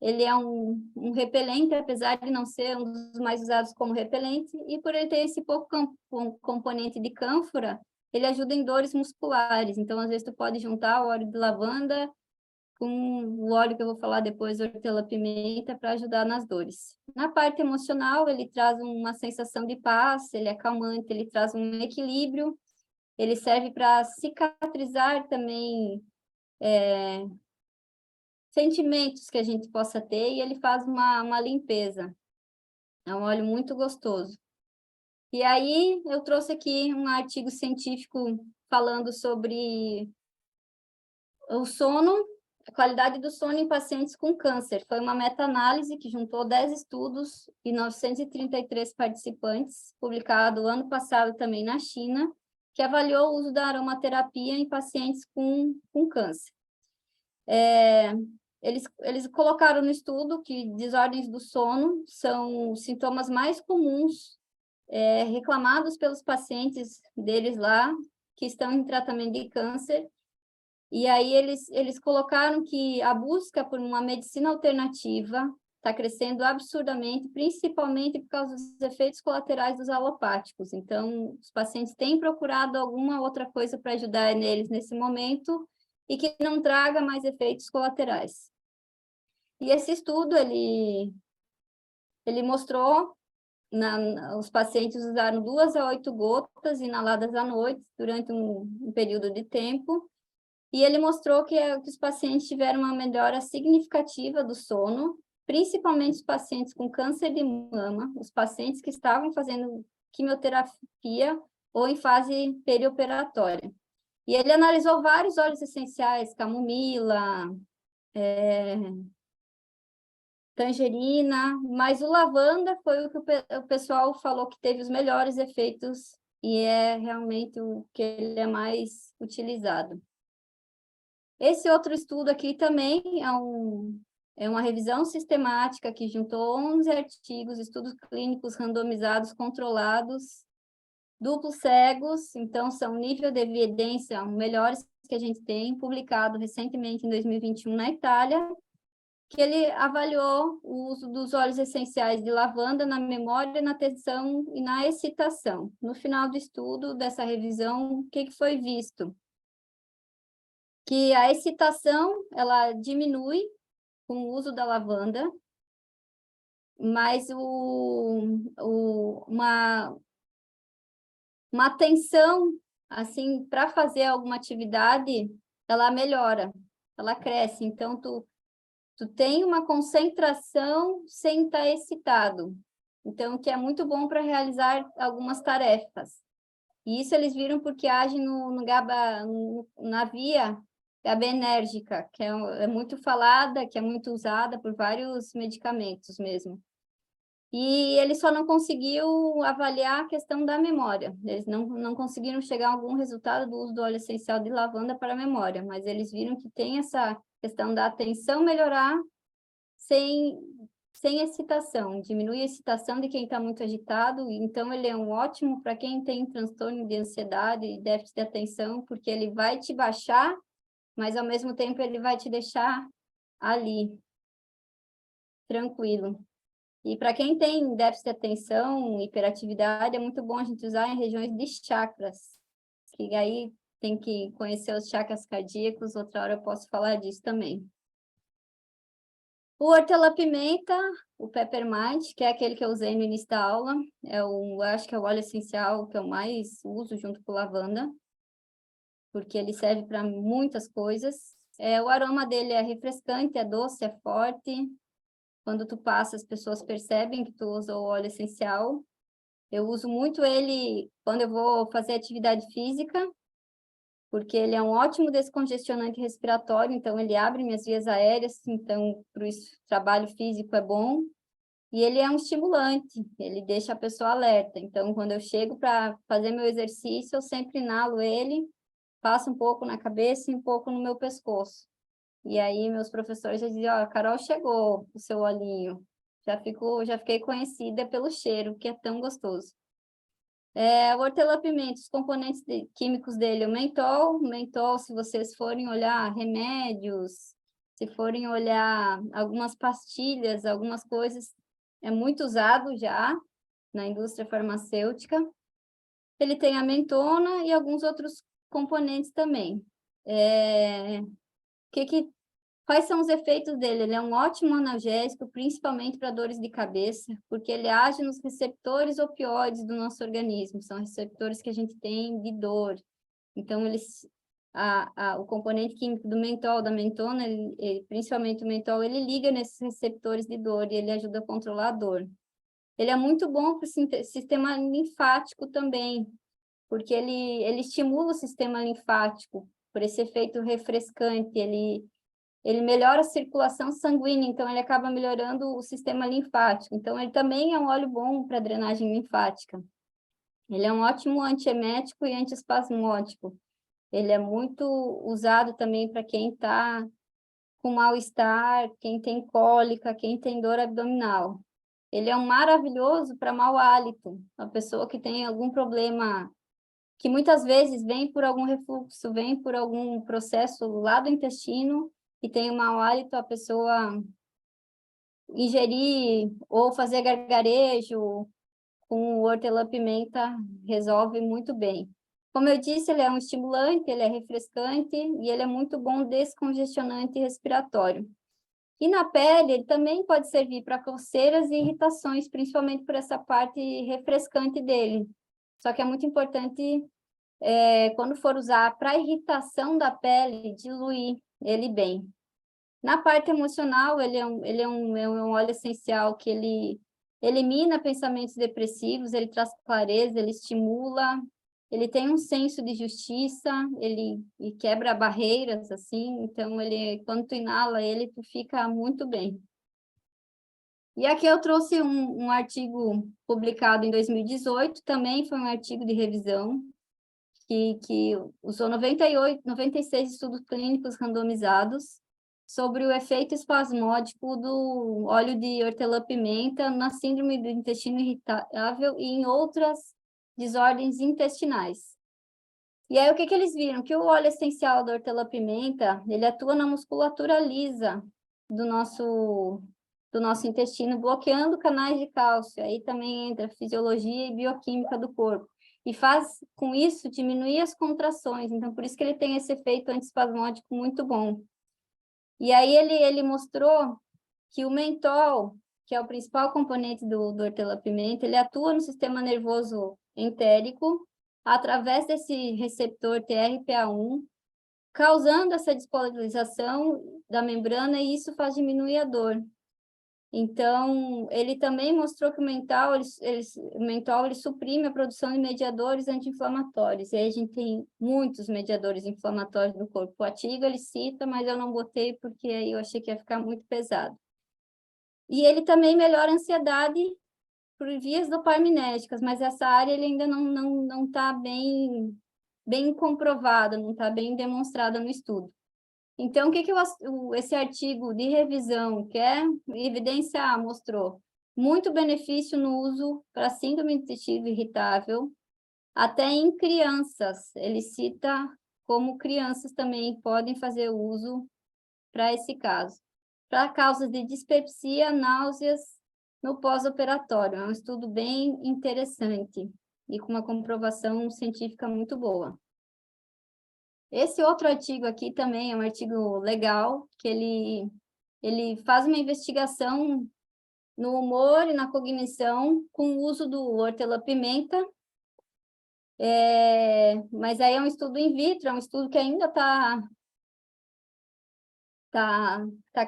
ele é um repelente, apesar de não ser um dos mais usados como repelente, e por ele ter esse pouco componente de cânfora, ele ajuda em dores musculares. Então, às vezes, tu pode juntar o óleo de lavanda com o óleo que eu vou falar depois, hortelã-pimenta, para ajudar nas dores. Na parte emocional, ele traz uma sensação de paz, ele é calmante, ele traz um equilíbrio, ele serve para cicatrizar também sentimentos que a gente possa ter, e ele faz uma limpeza. É um óleo muito gostoso. E aí, eu trouxe aqui um artigo científico falando sobre o sono, a qualidade do sono em pacientes com câncer. Foi uma meta-análise que juntou 10 estudos e 933 participantes, publicado ano passado também na China, que avaliou o uso da aromaterapia em pacientes com câncer. Eles colocaram no estudo que desordens do sono são os sintomas mais comuns reclamados pelos pacientes deles lá, que estão em tratamento de câncer. E aí eles colocaram que a busca por uma medicina alternativa está crescendo absurdamente, principalmente por causa dos efeitos colaterais dos alopáticos. Então, os pacientes têm procurado alguma outra coisa para ajudar neles nesse momento e que não traga mais efeitos colaterais. E esse estudo, ele mostrou, os pacientes usaram 2 a 8 gotas inaladas à noite durante um período de tempo, e ele mostrou que os pacientes tiveram uma melhora significativa do sono, principalmente os pacientes com câncer de mama, os pacientes que estavam fazendo quimioterapia ou em fase perioperatória. E ele analisou vários óleos essenciais, camomila, tangerina, mas o lavanda foi o que o pessoal falou que teve os melhores efeitos e é realmente o que ele é mais utilizado. Esse outro estudo aqui também é uma revisão sistemática que juntou 11 artigos, estudos clínicos randomizados, controlados, duplos cegos, então são nível de evidência melhores que a gente tem, publicado recentemente em 2021 na Itália, que ele avaliou o uso dos óleos essenciais de lavanda na memória, na atenção e na excitação. No final do estudo, dessa revisão, o que foi visto? Que a excitação, ela diminui com o uso da lavanda, mas uma atenção, assim, para fazer alguma atividade, ela melhora, ela cresce. Então, tu tem uma concentração sem estar excitado. Então, que é muito bom para realizar algumas tarefas. E isso eles viram porque age na via GABAergica, que é muito falada, que é muito usada por vários medicamentos mesmo. E ele só não conseguiu avaliar a questão da memória. Eles não conseguiram chegar a algum resultado do uso do óleo essencial de lavanda para a memória, mas eles viram que tem essa questão da atenção melhorar sem excitação, diminui a excitação de quem está muito agitado, então ele é um ótimo para quem tem transtorno de ansiedade e déficit de atenção, porque ele vai te baixar, mas ao mesmo tempo ele vai te deixar ali, tranquilo. E para quem tem déficit de atenção, hiperatividade, é muito bom a gente usar em regiões de chakras, que aí tem que conhecer os chakras cardíacos, outra hora eu posso falar disso também. O hortelã-pimenta, o peppermint, que é aquele que eu usei no início da aula, acho que é o óleo essencial que eu mais uso junto com lavanda, porque ele serve para muitas coisas. O aroma dele é refrescante, é doce, é forte, quando tu passa, as pessoas percebem que tu usa o óleo essencial. Eu uso muito ele quando eu vou fazer atividade física, porque ele é um ótimo descongestionante respiratório, então ele abre minhas vias aéreas, então para o trabalho físico é bom. E ele é um estimulante, ele deixa a pessoa alerta. Então, quando eu chego para fazer meu exercício, eu sempre inalo ele, passo um pouco na cabeça e um pouco no meu pescoço. E aí, meus professores já diziam, ó, Carol, chegou o seu olhinho. Já fiquei conhecida pelo cheiro, que é tão gostoso. O hortelã-pimenta, os componentes químicos dele, o mentol, se vocês forem olhar remédios, se forem olhar algumas pastilhas, algumas coisas, é muito usado já na indústria farmacêutica. Ele tem a mentona e alguns outros componentes também. Quais são os efeitos dele? Ele é um ótimo analgésico, principalmente para dores de cabeça, porque ele age nos receptores opioides do nosso organismo, são receptores que a gente tem de dor. Então, o componente químico do mentol, da mentona, principalmente o mentol, ele liga nesses receptores de dor e ele ajuda a controlar a dor. Ele é muito bom para o sistema linfático também, porque ele estimula o sistema linfático por esse efeito refrescante, ele melhora a circulação sanguínea, então ele acaba melhorando o sistema linfático. Então, ele também é um óleo bom para drenagem linfática. Ele é um ótimo antiemético e antiespasmódico. Ele é muito usado também para quem está com mal-estar, quem tem cólica, quem tem dor abdominal. Ele é um maravilhoso para mau hálito, a pessoa que tem algum problema, que muitas vezes vem por algum refluxo, vem por algum processo lá do intestino, e tem um mau hálito, a pessoa ingerir ou fazer gargarejo com o hortelã-pimenta resolve muito bem. Como eu disse, ele é um estimulante, ele é refrescante e ele é muito bom descongestionante respiratório. E na pele, ele também pode servir para coceiras e irritações, principalmente por essa parte refrescante dele. Só que é muito importante, quando for usar para irritação da pele, diluir ele bem. Na parte emocional, ele é um óleo essencial que ele elimina pensamentos depressivos, ele traz clareza, ele estimula, ele tem um senso de justiça, ele quebra barreiras, assim, então quando tu inala ele, tu fica muito bem. E aqui eu trouxe um artigo publicado em 2018, também foi um artigo de revisão, que usou 96 estudos clínicos randomizados sobre o efeito espasmódico do óleo de hortelã-pimenta na síndrome do intestino irritável e em outras desordens intestinais. E aí, o que eles viram? Que o óleo essencial da hortelã-pimenta, ele atua na musculatura lisa do nosso intestino, bloqueando canais de cálcio. Aí também entra a fisiologia e bioquímica do corpo. E faz, com isso, diminuir as contrações. Então, por isso que ele tem esse efeito antiespasmódico muito bom. E aí, ele mostrou que o mentol, que é o principal componente do hortelã-pimenta, ele atua no sistema nervoso entérico, através desse receptor TRPA1, causando essa despolarização da membrana, e isso faz diminuir a dor. Então, ele também mostrou que o mentol ele suprime a produção de mediadores anti-inflamatórios. E aí a gente tem muitos mediadores inflamatórios no corpo. O artigo ele cita, mas eu não botei porque aí eu achei que ia ficar muito pesado. E ele também melhora a ansiedade por vias dopaminérgicas, mas essa área ele ainda não está bem comprovada, não está bem demonstrada no estudo. Então, o que esse artigo de revisão, que é evidência A, mostrou? Muito benefício no uso para síndrome do intestino irritável, até em crianças. Ele cita como crianças também podem fazer uso para esse caso. Para causas de dispepsia, náuseas no pós-operatório. É um estudo bem interessante e com uma comprovação científica muito boa. Esse outro artigo aqui também é um artigo legal, que ele faz uma investigação no humor e na cognição com o uso do hortelã-pimenta, mas aí é um estudo in vitro, é um estudo que ainda está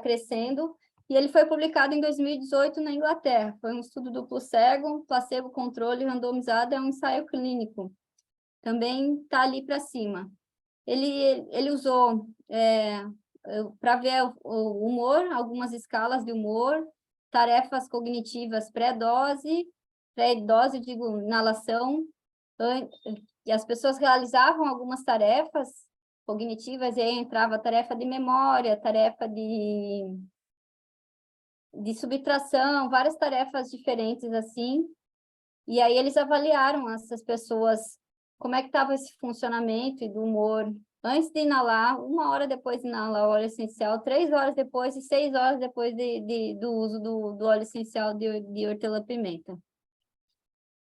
crescendo, E ele foi publicado em 2018 na Inglaterra. Foi um estudo duplo cego, placebo, controle, randomizado, é um ensaio clínico. Também está ali para cima. Ele usou para ver o humor, algumas escalas de humor, tarefas cognitivas pré-dose, digo, inalação, e as pessoas realizavam algumas tarefas cognitivas, e aí entrava tarefa de memória, tarefa de subtração, várias tarefas diferentes assim, e aí eles avaliaram essas pessoas, como é que estava esse funcionamento e do humor antes de inalar, 1 hora depois de inalar o óleo essencial, 3 horas depois e 6 horas depois do uso do óleo essencial de hortelã-pimenta.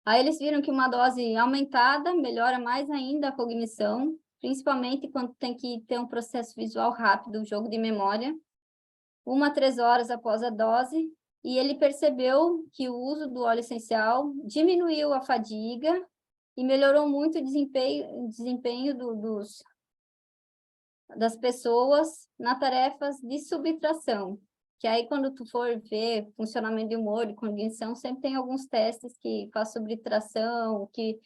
Aí eles viram que uma dose aumentada melhora mais ainda a cognição, principalmente quando tem que ter um processo visual rápido, jogo de memória, 1 a 3 horas após a dose, e ele percebeu que o uso do óleo essencial diminuiu a fadiga e melhorou muito o desempenho das pessoas nas tarefas de subtração, que aí quando tu for ver funcionamento de humor e cognição, sempre tem alguns testes que faz subtração, que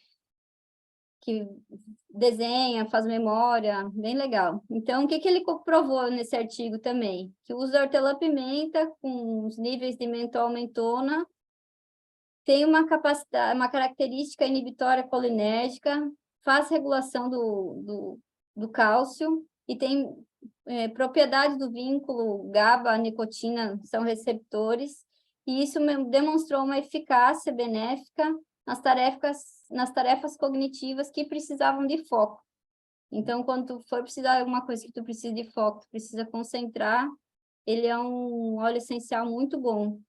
desenha, faz memória, bem legal. Então, o que ele comprovou nesse artigo também? Que o uso da hortelã-pimenta com os níveis de mentol-mentona tem uma característica inibitória colinérgica, faz regulação do cálcio e tem propriedades do vínculo GABA, nicotina, são receptores, e isso demonstrou uma eficácia benéfica nas tarefas cognitivas que precisavam de foco. Então, quando tu for precisar de alguma coisa que tu precisa de foco, tu precisa concentrar, ele é um óleo essencial muito bom.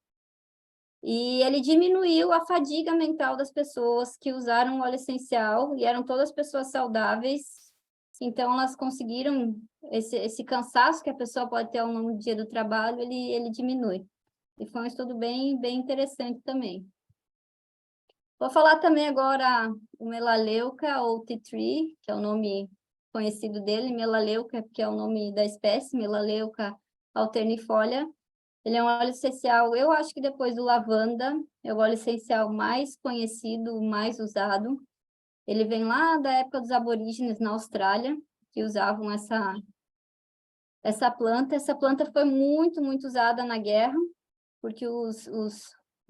E ele diminuiu a fadiga mental das pessoas que usaram o óleo essencial, e eram todas pessoas saudáveis, então elas conseguiram, esse cansaço que a pessoa pode ter ao longo do dia do trabalho, ele diminui. E foi um estudo bem interessante também. Vou falar também agora o melaleuca, ou tea tree, que é o nome conhecido dele, melaleuca, que é o nome da espécie, melaleuca alternifolia. Ele é um óleo essencial, eu acho que depois do lavanda, é o óleo essencial mais conhecido, mais usado. Ele vem lá da época dos aborígenes na Austrália, que usavam essa planta. Essa planta foi muito usada na guerra, porque os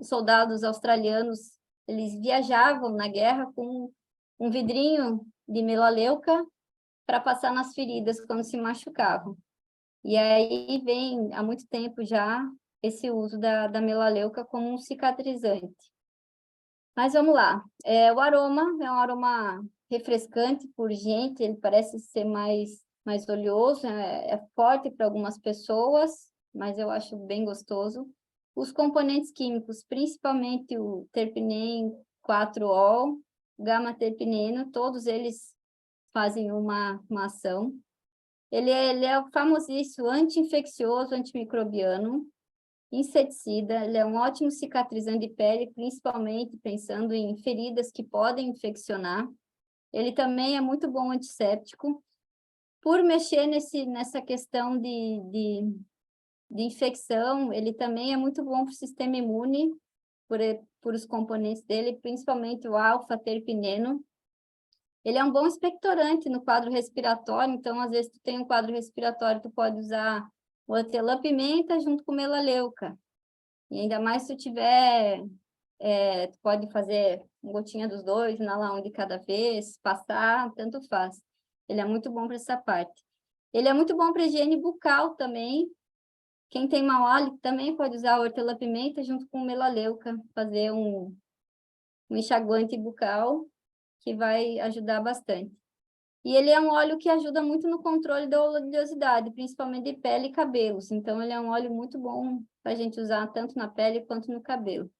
soldados australianos, eles viajavam na guerra com um vidrinho de melaleuca para passar nas feridas quando se machucavam. E aí vem, há muito tempo já, esse uso da melaleuca como um cicatrizante. Mas vamos lá. O aroma é um aroma refrescante, pungente, ele parece ser mais oleoso, é forte para algumas pessoas, mas eu acho bem gostoso. Os componentes químicos, principalmente o terpinem 4-ol, gama-terpineno, todos eles fazem uma ação. Ele é o famosíssimo anti-infeccioso, antimicrobiano, inseticida, ele é um ótimo cicatrizante de pele, principalmente pensando em feridas que podem infeccionar. Ele também é muito bom antisséptico. Por mexer nessa questão de infecção, ele também é muito bom para o sistema imune, por os componentes dele, principalmente o alfa-terpineno. Ele é um bom expectorante no quadro respiratório, então, às vezes, tu tem um quadro respiratório, tu pode usar o hortelã-pimenta junto com melaleuca. E ainda mais se tu tiver, tu pode fazer uma gotinha dos dois, inalar um de cada vez, passar, tanto faz. Ele é muito bom para essa parte. Ele é muito bom para higiene bucal também. Quem tem mau hálito também pode usar o hortelã-pimenta junto com melaleuca, fazer um enxaguante bucal, que vai ajudar bastante. E ele é um óleo que ajuda muito no controle da oleosidade, principalmente de pele e cabelos. Então, ele é um óleo muito bom para a gente usar tanto na pele quanto no cabelo.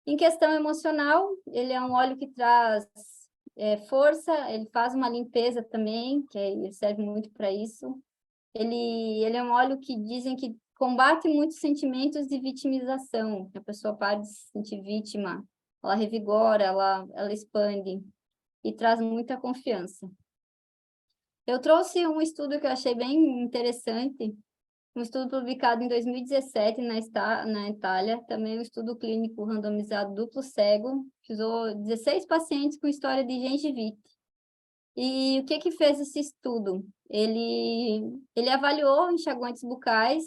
Em questão emocional, ele é um óleo que traz força, ele faz uma limpeza também, que ele serve muito para isso. Ele é um óleo que dizem que combate muitos sentimentos de vitimização, que a pessoa para de se sentir vítima, ela revigora, ela expande e traz muita confiança. Eu trouxe um estudo que eu achei bem interessante, Um estudo publicado em 2017 na Itália, também um estudo clínico randomizado duplo cego, que usou 16 pacientes com história de gengivite. E o que que fez esse estudo? Ele avaliou enxaguantes bucais,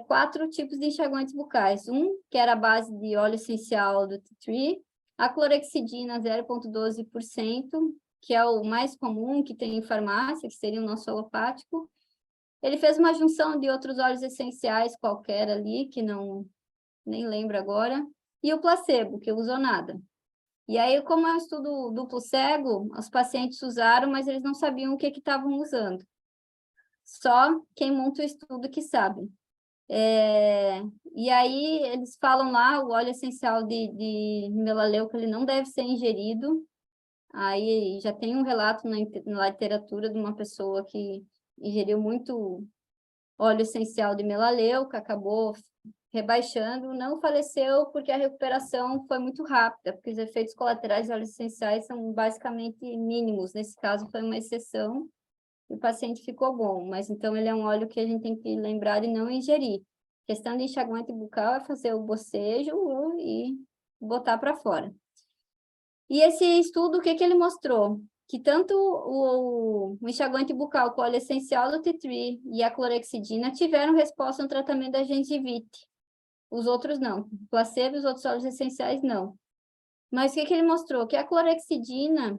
4 tipos de enxaguantes bucais. Um, que era a base de óleo essencial do tea tree, a clorexidina 0,12%, que é o mais comum que tem em farmácia, que seria o nosso alopático. Ele fez uma junção de outros óleos essenciais qualquer ali, que nem lembro agora, e o placebo, que usou nada. E aí, como é um estudo duplo cego, os pacientes usaram, mas eles não sabiam o que estavam usando. Só quem monta o estudo que sabe. E aí, eles falam lá, o óleo essencial de melaleuca, ele não deve ser ingerido. Aí já tem um relato na literatura de uma pessoa que ingeriu muito óleo essencial de melaleuca, acabou rebaixando, não faleceu porque a recuperação foi muito rápida, porque os efeitos colaterais de óleos essenciais são basicamente mínimos. Nesse caso, foi uma exceção e o paciente ficou bom, mas então ele é um óleo que a gente tem que lembrar de não ingerir. A questão de enxaguante bucal é fazer o bocejo e botar para fora. E esse estudo, o que ele mostrou? Que tanto o enxaguante bucal com óleo essencial do tea tree e a clorexidina tiveram resposta no tratamento da gengivite. Os outros não. O placebo e os outros óleos essenciais não. Mas o que ele mostrou? Que a clorexidina,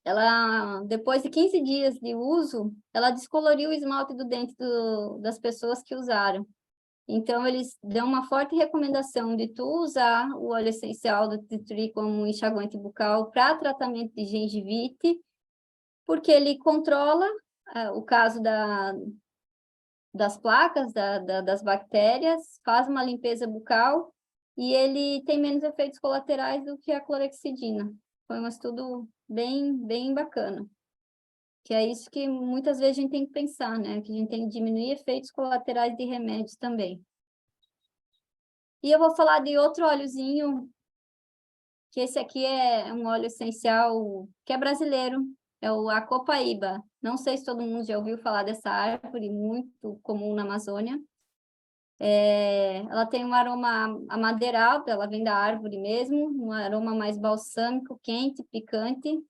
ela, depois de 15 dias de uso, ela descoloriu o esmalte do dente das pessoas que usaram. Então, eles dão uma forte recomendação de tu usar o óleo essencial do tea tree como enxaguante bucal para tratamento de gengivite, porque ele controla o caso das placas, das bactérias, faz uma limpeza bucal e ele tem menos efeitos colaterais do que a clorexidina. Foi um estudo bem bacana. Que é isso que muitas vezes a gente tem que pensar, né? Que a gente tem que diminuir efeitos colaterais de remédios também. E eu vou falar de outro óleozinho, que esse aqui é um óleo essencial que é brasileiro, é o Acopaíba. Não sei se todo mundo já ouviu falar dessa árvore, muito comum na Amazônia. Ela tem um aroma amadeirado, ela vem da árvore mesmo, um aroma mais balsâmico, quente, picante.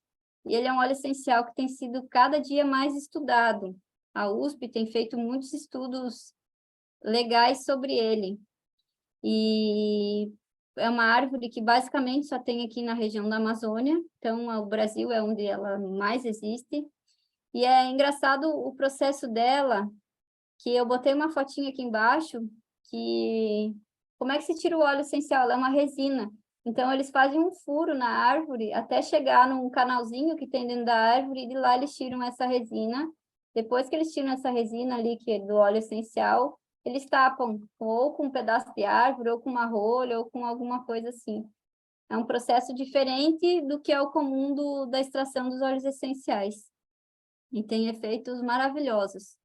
E ele é um óleo essencial que tem sido cada dia mais estudado. A USP tem feito muitos estudos legais sobre ele. E é uma árvore que basicamente só tem aqui na região da Amazônia, então o Brasil é onde ela mais existe. E é engraçado o processo dela, que eu botei uma fotinha aqui embaixo, que como é que se tira o óleo essencial? Ela é uma resina. Então eles fazem um furo na árvore até chegar num canalzinho que tem dentro da árvore, e de lá eles tiram essa resina. Depois que eles tiram essa resina ali, que é do óleo essencial, eles tapam ou com um pedaço de árvore, ou com uma rolha, ou com alguma coisa assim. É um processo diferente do que é o comum da extração dos óleos essenciais. E tem efeitos maravilhosos.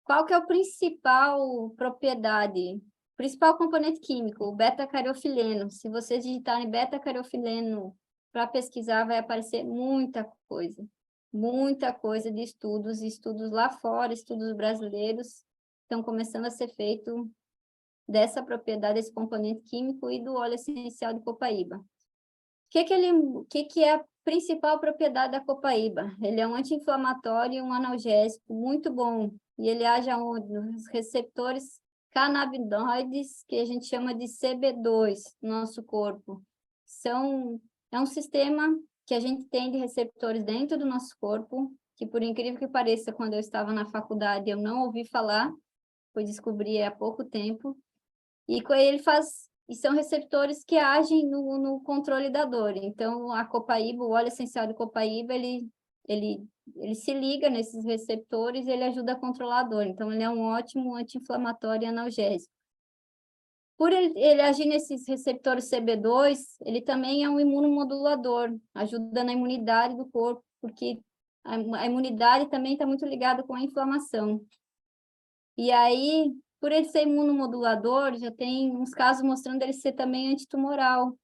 Qual que é o principal propriedade? Principal componente químico, o beta-cariofileno. Se vocês digitarem beta-cariofileno para pesquisar, vai aparecer muita coisa de estudos lá fora, estudos brasileiros, estão começando a ser feito dessa propriedade, desse componente químico e do óleo essencial de copaíba. O que é a principal propriedade da copaíba? Ele é um anti-inflamatório e um analgésico muito bom. E ele age aonde? Nos receptores canabinoides, que a gente chama de CB2 no nosso corpo. É um sistema que a gente tem de receptores dentro do nosso corpo, que por incrível que pareça, quando eu estava na faculdade, eu não ouvi falar, fui descobrir há pouco tempo. E são receptores que agem no controle da dor. Então, a copaíba, o óleo essencial de copaíba, ele se liga nesses receptores e ele ajuda a controlar a dor. Então, ele é um ótimo anti-inflamatório e analgésico. Por ele agir nesses receptores CB2, ele também é um imunomodulador, ajuda na imunidade do corpo, porque a imunidade também está muito ligada com a inflamação. E aí, por ele ser imunomodulador, já tem uns casos mostrando ele ser também antitumoral,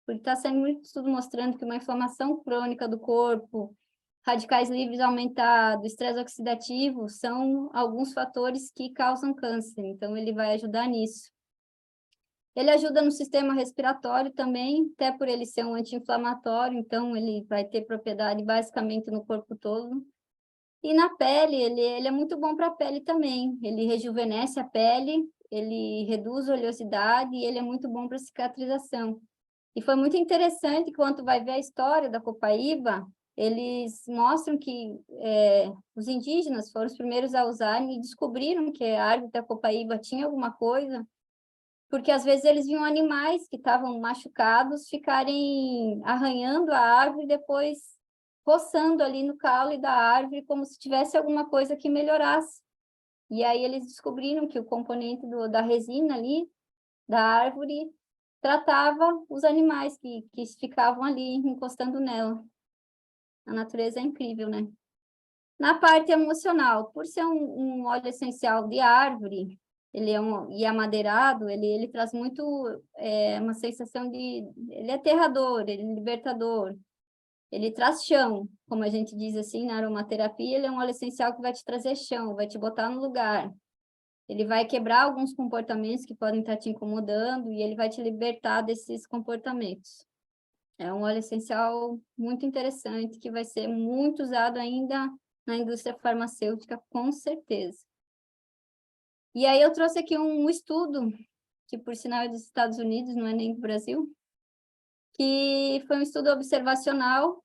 porque está sendo muito estudo mostrando que uma inflamação crônica do corpo, radicais livres aumentados, estresse oxidativo, são alguns fatores que causam câncer, então ele vai ajudar nisso. Ele ajuda no sistema respiratório também, até por ele ser um anti-inflamatório, então ele vai ter propriedade basicamente no corpo todo. E na pele, ele é muito bom para a pele também, ele rejuvenesce a pele, ele reduz a oleosidade e ele é muito bom para cicatrização. E foi muito interessante, quando vai ver a história da copaíba, eles mostram que os indígenas foram os primeiros a usarem e descobriram que a árvore da copaíba tinha alguma coisa, porque às vezes eles viam animais que estavam machucados ficarem arranhando a árvore e depois roçando ali no caule da árvore como se tivesse alguma coisa que melhorasse. E aí eles descobriram que o componente da resina ali, da árvore, tratava os animais que ficavam ali encostando nela. A natureza é incrível, né? Na parte emocional, por ser um óleo essencial de árvore, ele é e amadeirado, ele traz muito uma sensação de... Ele é aterrador, ele é libertador, ele traz chão, como a gente diz assim, na aromaterapia, ele é um óleo essencial que vai te trazer chão, vai te botar no lugar. Ele vai quebrar alguns comportamentos que podem estar te incomodando e ele vai te libertar desses comportamentos. É um óleo essencial muito interessante, que vai ser muito usado ainda na indústria farmacêutica, com certeza. E aí eu trouxe aqui um estudo, que por sinal é dos Estados Unidos, não é nem do Brasil, que foi um estudo observacional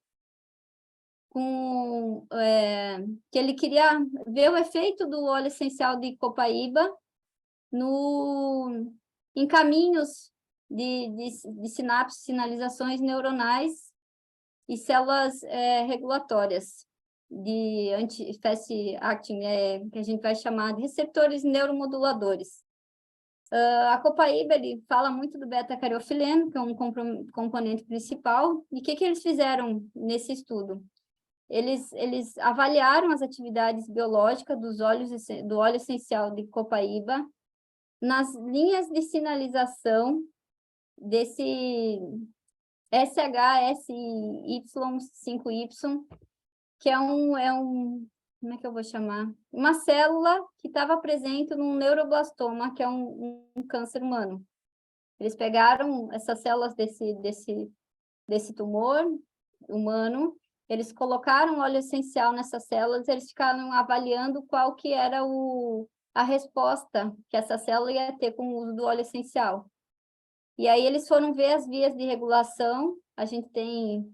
que ele queria ver o efeito do óleo essencial de copaíba em caminhos de sinapses, sinalizações neuronais e células regulatórias de anti-fast acting, que a gente vai chamar de receptores neuromoduladores. A copaíba, ele fala muito do beta-cariofileno, que é um componente principal. E o que eles fizeram nesse estudo? Eles avaliaram as atividades biológicas do óleo essencial de copaíba nas linhas de sinalização desse SHSY5Y, que como é que eu vou chamar? Uma célula que estava presente num neuroblastoma, que é um câncer humano. Eles pegaram essas células desse tumor humano, eles colocaram óleo essencial nessas células, eles ficaram avaliando qual que era a resposta que essa célula ia ter com o uso do óleo essencial. E aí eles foram ver as vias de regulação, a gente tem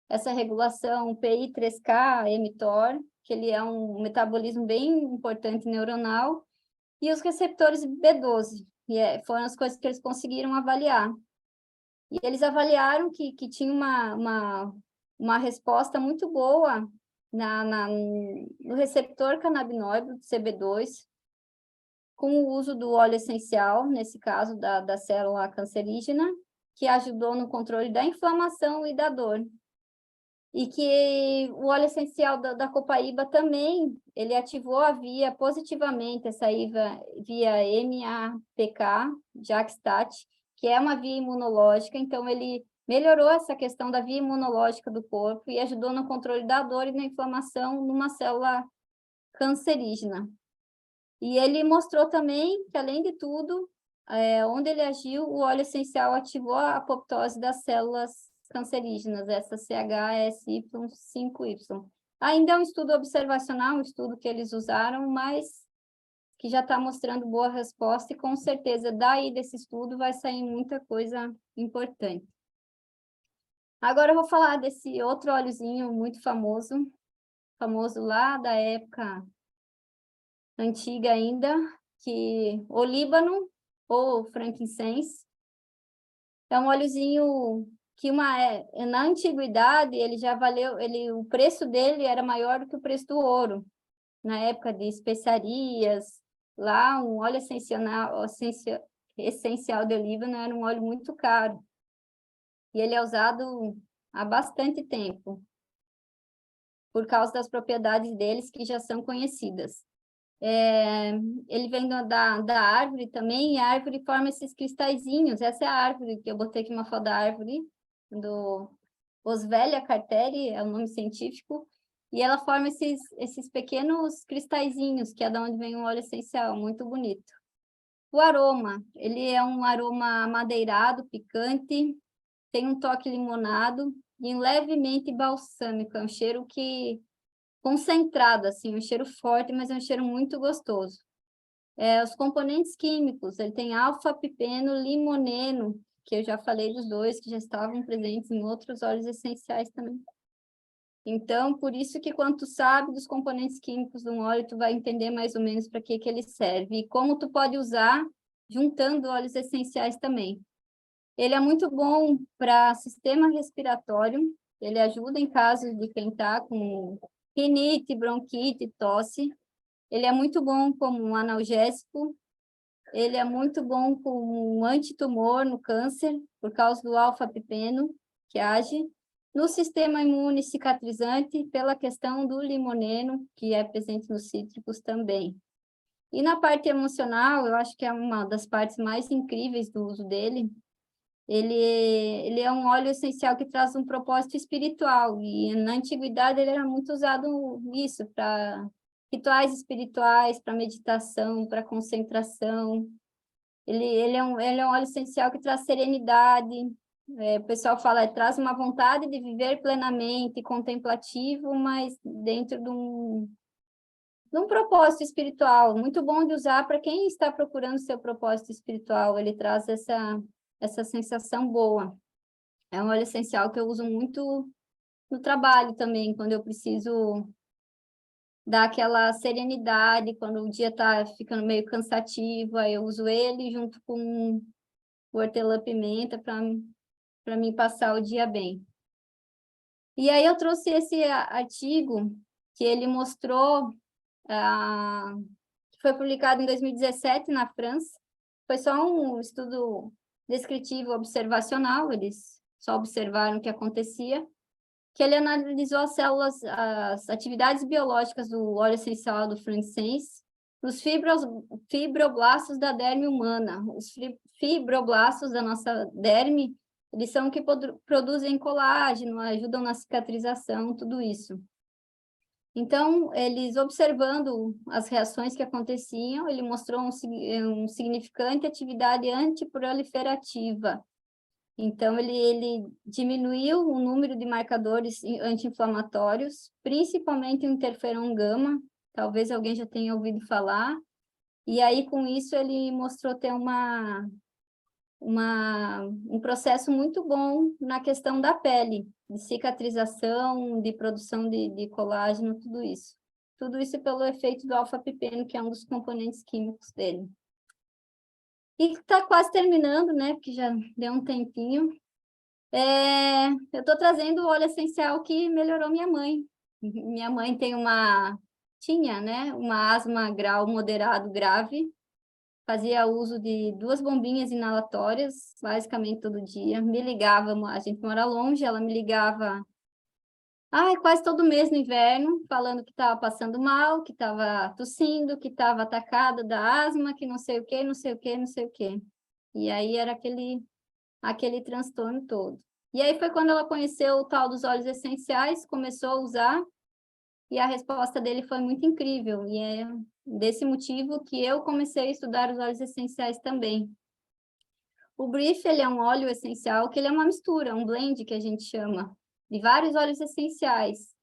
essa regulação PI3K, mTOR, que ele é um metabolismo bem importante neuronal, e os receptores B12, foram as coisas que eles conseguiram avaliar. E eles avaliaram que tinha uma resposta muito boa no receptor canabinoide, CB2, com o uso do óleo essencial, nesse caso da célula cancerígena, que ajudou no controle da inflamação e da dor. E que o óleo essencial da copaíba também, ele ativou a via positivamente, essa via MAPK, JAK-STAT, que é uma via imunológica, então ele melhorou essa questão da via imunológica do corpo e ajudou no controle da dor e na inflamação numa célula cancerígena. E ele mostrou também que, além de tudo, onde ele agiu, o óleo essencial ativou a apoptose das células cancerígenas, essa CHSY5Y. Ainda é um estudo observacional, um estudo que eles usaram, mas que já está mostrando boa resposta e, com certeza, daí desse estudo vai sair muita coisa importante. Agora eu vou falar desse outro óleozinho muito famoso lá da época antiga ainda, que olíbano ou frankincense. É um óleozinho que na antiguidade ele já valeu, o preço dele era maior do que o preço do ouro. Na época de especiarias, lá um óleo essencial de olíbano era um óleo muito caro. E ele é usado há bastante tempo, por causa das propriedades deles que já são conhecidas. Ele vem da árvore também, e a árvore forma esses cristalzinhos. Essa é a árvore, que eu botei aqui uma foto da árvore, do Oswellia carteri, é o nome científico, E ela forma esses pequenos cristalzinhos, que é de onde vem o óleo essencial, muito bonito. O aroma, ele é um aroma amadeirado, picante, tem um toque limonado e levemente balsâmico. É um cheiro que concentrado, assim, um cheiro forte, mas é um cheiro muito gostoso. Os componentes químicos, ele tem alfa-pipeno, limoneno, que eu já falei dos dois, que já estavam presentes em outros óleos essenciais também. Então, por isso que quando tu sabe dos componentes químicos de um óleo, tu vai entender mais ou menos para que ele serve e como tu pode usar juntando óleos essenciais também. Ele é muito bom para sistema respiratório, ele ajuda em casos de quem está com rinite, bronquite, tosse. Ele é muito bom como um analgésico, ele é muito bom como um antitumor no câncer, por causa do alfa-pipeno, que age. No sistema imune cicatrizante, pela questão do limoneno, que é presente nos cítricos também. E na parte emocional, eu acho que é uma das partes mais incríveis do uso dele. Ele é um óleo essencial que traz um propósito espiritual, e na antiguidade ele era muito usado isso, para rituais espirituais, para meditação, para concentração. Ele é um óleo essencial que traz serenidade, o pessoal fala, traz uma vontade de viver plenamente, contemplativo, mas dentro de um propósito espiritual, muito bom de usar para quem está procurando seu propósito espiritual, ele traz essa sensação boa. É um óleo essencial que eu uso muito no trabalho também, quando eu preciso dar aquela serenidade, quando o dia está ficando meio cansativo, aí eu uso ele junto com o hortelã-pimenta para mim passar o dia bem. E aí eu trouxe esse artigo que ele mostrou, que foi publicado em 2017 na França. Foi só um estudo descritivo observacional, eles só observaram o que acontecia, que ele analisou as células, as atividades biológicas do óleo essencial do frankincense, nos fibroblastos da derme humana. Os fibroblastos da nossa derme, eles são que produzem colágeno, ajudam na cicatrização, tudo isso. Então, eles observando as reações que aconteciam, ele mostrou um significante atividade antiproliferativa. Então, ele diminuiu o número de marcadores anti-inflamatórios, principalmente o interferon gama, talvez alguém já tenha ouvido falar, e aí, com isso, ele mostrou ter um processo muito bom na questão da pele, de cicatrização, de produção de colágeno, tudo isso. Tudo isso pelo efeito do alfa-pipeno, que é um dos componentes químicos dele. E está quase terminando, né? Porque já deu um tempinho. Eu estou trazendo o óleo essencial que melhorou minha mãe. Minha mãe tinha, né? Uma asma grau moderado grave. Fazia uso de 2 bombinhas inalatórias, basicamente todo dia. Me ligava, a gente mora longe, ela me ligava quase todo mês no inverno, falando que estava passando mal, que estava tossindo, que estava atacada da asma, que não sei o quê, não sei o quê, não sei o quê. E aí era aquele transtorno todo. E aí foi quando ela conheceu o tal dos óleos essenciais, começou a usar, e a resposta dele foi muito incrível. E é desse motivo que eu comecei a estudar os óleos essenciais também. O Brief, ele é um óleo essencial, que ele é uma mistura, um blend que a gente chama, de vários óleos essenciais.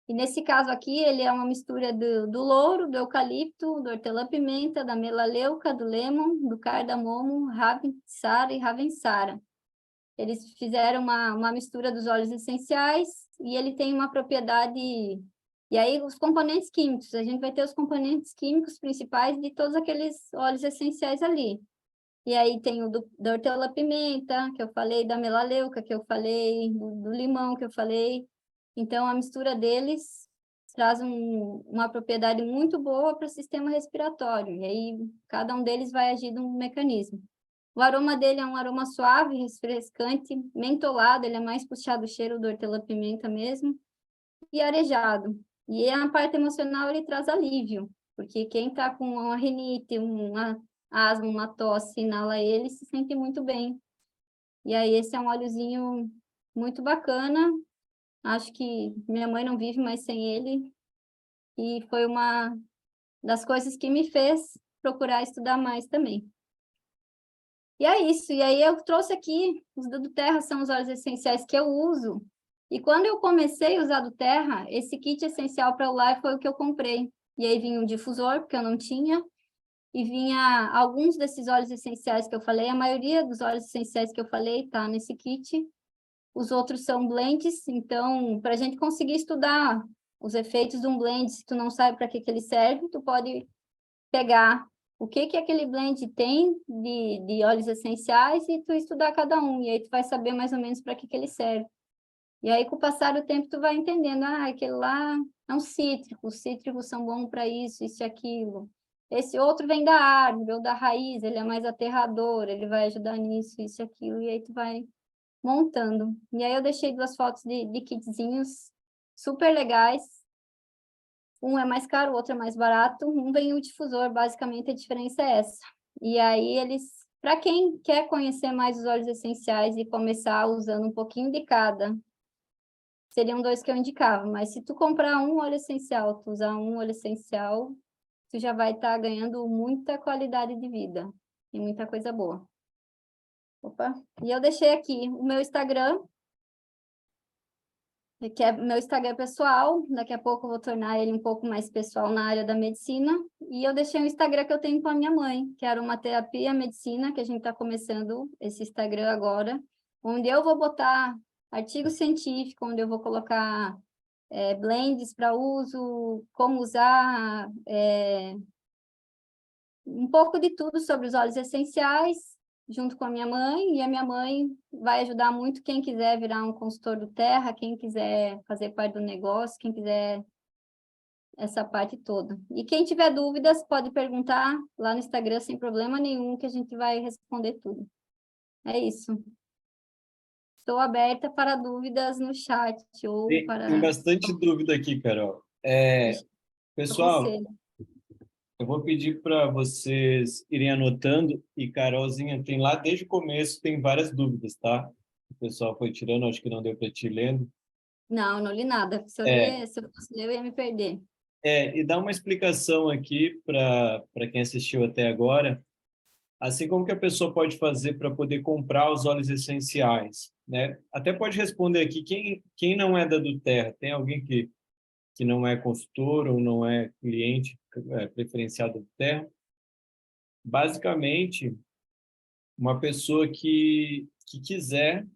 E nesse caso aqui, ele é uma mistura do louro, do eucalipto, do hortelã-pimenta, da melaleuca, do lemon, do cardamomo, ravensara e ravensara. Eles fizeram uma mistura dos óleos essenciais e ele tem uma propriedade... E aí, os componentes químicos, a gente vai ter os componentes químicos principais de todos aqueles óleos essenciais ali. E aí tem o da hortelã-pimenta, que eu falei, da melaleuca, que eu falei, do limão, que eu falei. Então, a mistura deles traz uma propriedade muito boa para o sistema respiratório. E aí, cada um deles vai agir de um mecanismo. O aroma dele é um aroma suave, refrescante, mentolado, ele é mais puxado o cheiro do hortelã-pimenta mesmo, e arejado. E a parte emocional, ele traz alívio, porque quem está com uma rinite, uma asma, uma tosse, inala ele, se sente muito bem. E aí, esse é um óleozinho muito bacana, Acho que minha mãe não vive mais sem ele. E foi uma das coisas que me fez procurar estudar mais também. E é isso. E aí eu trouxe aqui, os do Terra são os óleos essenciais que eu uso. E quando eu comecei a usar do Terra, esse kit essencial para o lar foi o que eu comprei. E aí vinha um difusor, porque eu não tinha, e vinha alguns desses óleos essenciais que eu falei, a maioria dos óleos essenciais que eu falei tá nesse kit. Os outros são blends, então, para a gente conseguir estudar os efeitos de um blend, se tu não sabe para que ele serve, tu pode pegar o que aquele blend tem de óleos essenciais e tu estudar cada um, e aí tu vai saber mais ou menos para que ele serve. E aí, com o passar do tempo, tu vai entendendo, aquele lá é um cítrico, os cítricos são bons para isso e aquilo. Esse outro vem da árvore ou da raiz, ele é mais aterrador, ele vai ajudar nisso, isso e aquilo, e aí tu vai montando. E aí eu deixei 2 fotos de kitzinhos super legais. Um é mais caro, o outro é mais barato. Um vem o difusor, basicamente a diferença é essa. E aí eles, para quem quer conhecer mais os óleos essenciais e começar usando um pouquinho de cada, seriam 2 que eu indicava. Mas se tu comprar um óleo essencial, tu usar um óleo essencial, tu já vai estar ganhando muita qualidade de vida e muita coisa boa. Opa! E eu deixei aqui o meu Instagram, que é meu Instagram pessoal. Daqui a pouco eu vou tornar ele um pouco mais pessoal na área da medicina. E eu deixei o Instagram que eu tenho com a minha mãe, que era uma terapia medicina, que a gente está começando esse Instagram agora, onde eu vou botar artigo científico, onde eu vou colocar blends para uso, como usar, um pouco de tudo sobre os óleos essenciais, junto com a minha mãe, e a minha mãe vai ajudar muito quem quiser virar um consultor do Terra, quem quiser fazer parte do negócio, quem quiser essa parte toda. E quem tiver dúvidas, pode perguntar lá no Instagram sem problema nenhum, que a gente vai responder tudo. É isso. Estou aberta para dúvidas no chat ou Tem para bastante dúvida aqui, Carol. Pessoal, conselho. eu vou pedir para vocês irem anotando, e Carolzinha tem lá desde o começo, tem várias dúvidas, tá? O pessoal foi tirando, acho que não deu para te lendo. Não, não li nada. Se eu É, ler, se eu fosse ler, eu ia me perder. e dá uma explicação aqui para quem assistiu até agora, assim como que a pessoa pode fazer para poder comprar os óleos essenciais, né? Até pode responder aqui, quem não é da do Terra, tem alguém que não é consultor ou não é cliente preferenciado do Terra? Basicamente, uma pessoa que quiser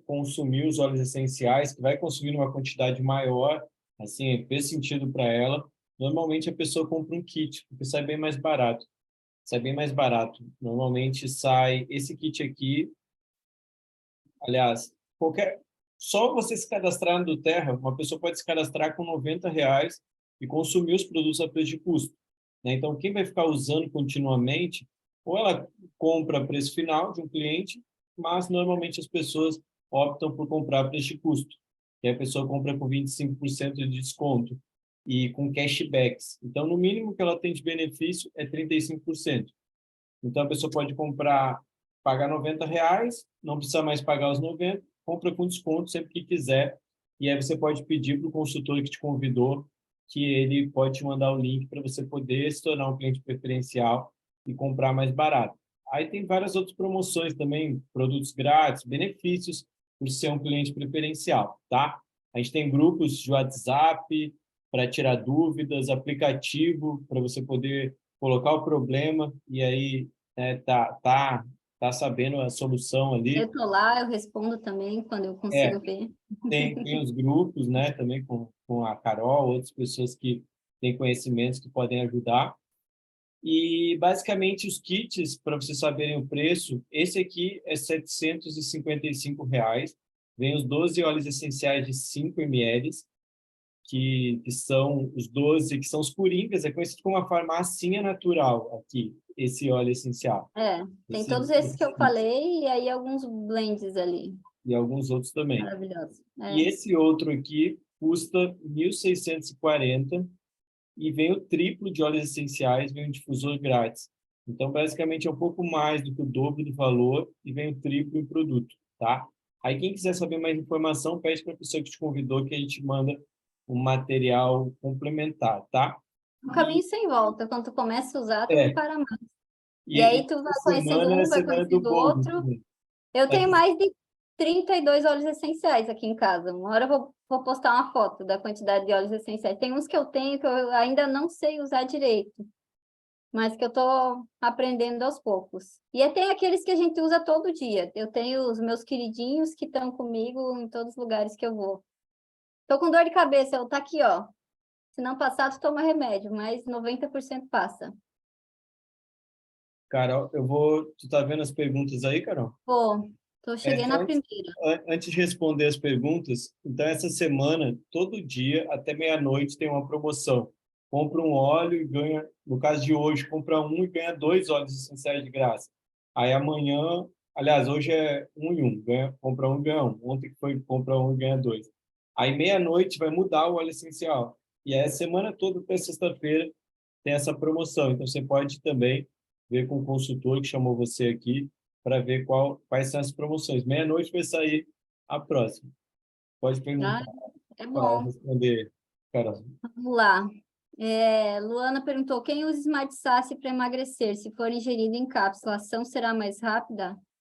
consumir os óleos essenciais, que vai consumir numa quantidade maior, assim, fez sentido para ela, normalmente a pessoa compra um kit, porque sai bem mais barato. Sai bem mais barato. Normalmente sai esse kit aqui, aliás, só você se cadastrar no do Terra, uma pessoa pode se cadastrar com R$ 90 e consumir os produtos a preço de custo, né? Então, quem vai ficar usando continuamente, ou ela compra a preço final de um cliente, mas normalmente as pessoas optam por comprar a preço de custo, que a pessoa compra com 25% de desconto e com cashbacks. Então, no mínimo que ela tem de benefício é 35%. Então, a pessoa pode comprar, pagar R$ 90, não precisa mais pagar os 90, compra com desconto sempre que quiser, e aí você pode pedir para o consultor que te convidou que ele pode te mandar o link para você poder se tornar um cliente preferencial e comprar mais barato. Aí tem várias outras promoções também, produtos grátis, benefícios por ser um cliente preferencial, tá? A gente tem grupos de WhatsApp para tirar dúvidas, aplicativo para você poder colocar o problema e aí tá sabendo a solução Eu ali. estou lá, eu respondo também quando eu É, consigo ver. tem os grupos, né, também com a Carol, outras pessoas que têm conhecimentos que podem ajudar. E, basicamente, os kits, para vocês saberem o preço, esse aqui é R$ 755. Vem os 12 óleos essenciais de 5 ml, que são os 12, que são os coringas, é conhecido como a farmácia natural aqui, esse óleo essencial. Tem todos esses que eu falei e aí alguns blends ali. E alguns outros também. Maravilhoso. E esse outro aqui custa 1.640 e vem o triplo de óleos essenciais, vem um difusor grátis. Então, basicamente, é um pouco mais do que o dobro do valor e vem o triplo em produto, tá? Aí, quem quiser saber mais informação, pede para a pessoa que te convidou que a gente manda um material complementar, tá? Um caminho sem volta. Quando tu começa a usar, tu não É, para mais. E e aí tu vai essa conhecendo semana é a um, vai semana do conhecendo bolo outro. também. Eu tenho Essa- mais de 32 óleos essenciais aqui em casa. Uma hora eu vou postar uma foto da quantidade de óleos essenciais. Tem uns que eu tenho que eu ainda não sei usar direito, mas que eu estou aprendendo aos poucos. E tem aqueles que a gente usa todo dia. Eu tenho os meus queridinhos que estão comigo em todos os lugares que eu vou. Tô com dor de cabeça, eu tá aqui, ó. Se não passar, tu toma remédio, mas 90% passa. Carol, eu vou. Tu tá vendo as perguntas aí, Carol? Pô, cheguei na Antes, primeira. antes de responder as perguntas, então essa semana, todo dia, até meia-noite, tem uma promoção. Compra um óleo e ganha, no caso de hoje, compra um e ganha dois óleos essenciais de graça. Aí amanhã, aliás, hoje é um e um, compra um e ganha um. Ontem que foi, compra um e ganha dois. Aí meia-noite vai mudar o óleo essencial. E aí a semana toda, até sexta-feira, tem essa promoção. Então você pode também ver com o consultor que chamou você aqui para ver quais são as promoções. Meia-noite vai sair a próxima. Pode Ah, perguntar é para bom. responder, Carol. Vamos lá. Luana perguntou: quem usa Smart Sace para emagrecer? Se for ingerido em cápsula, a ação será mais rápida?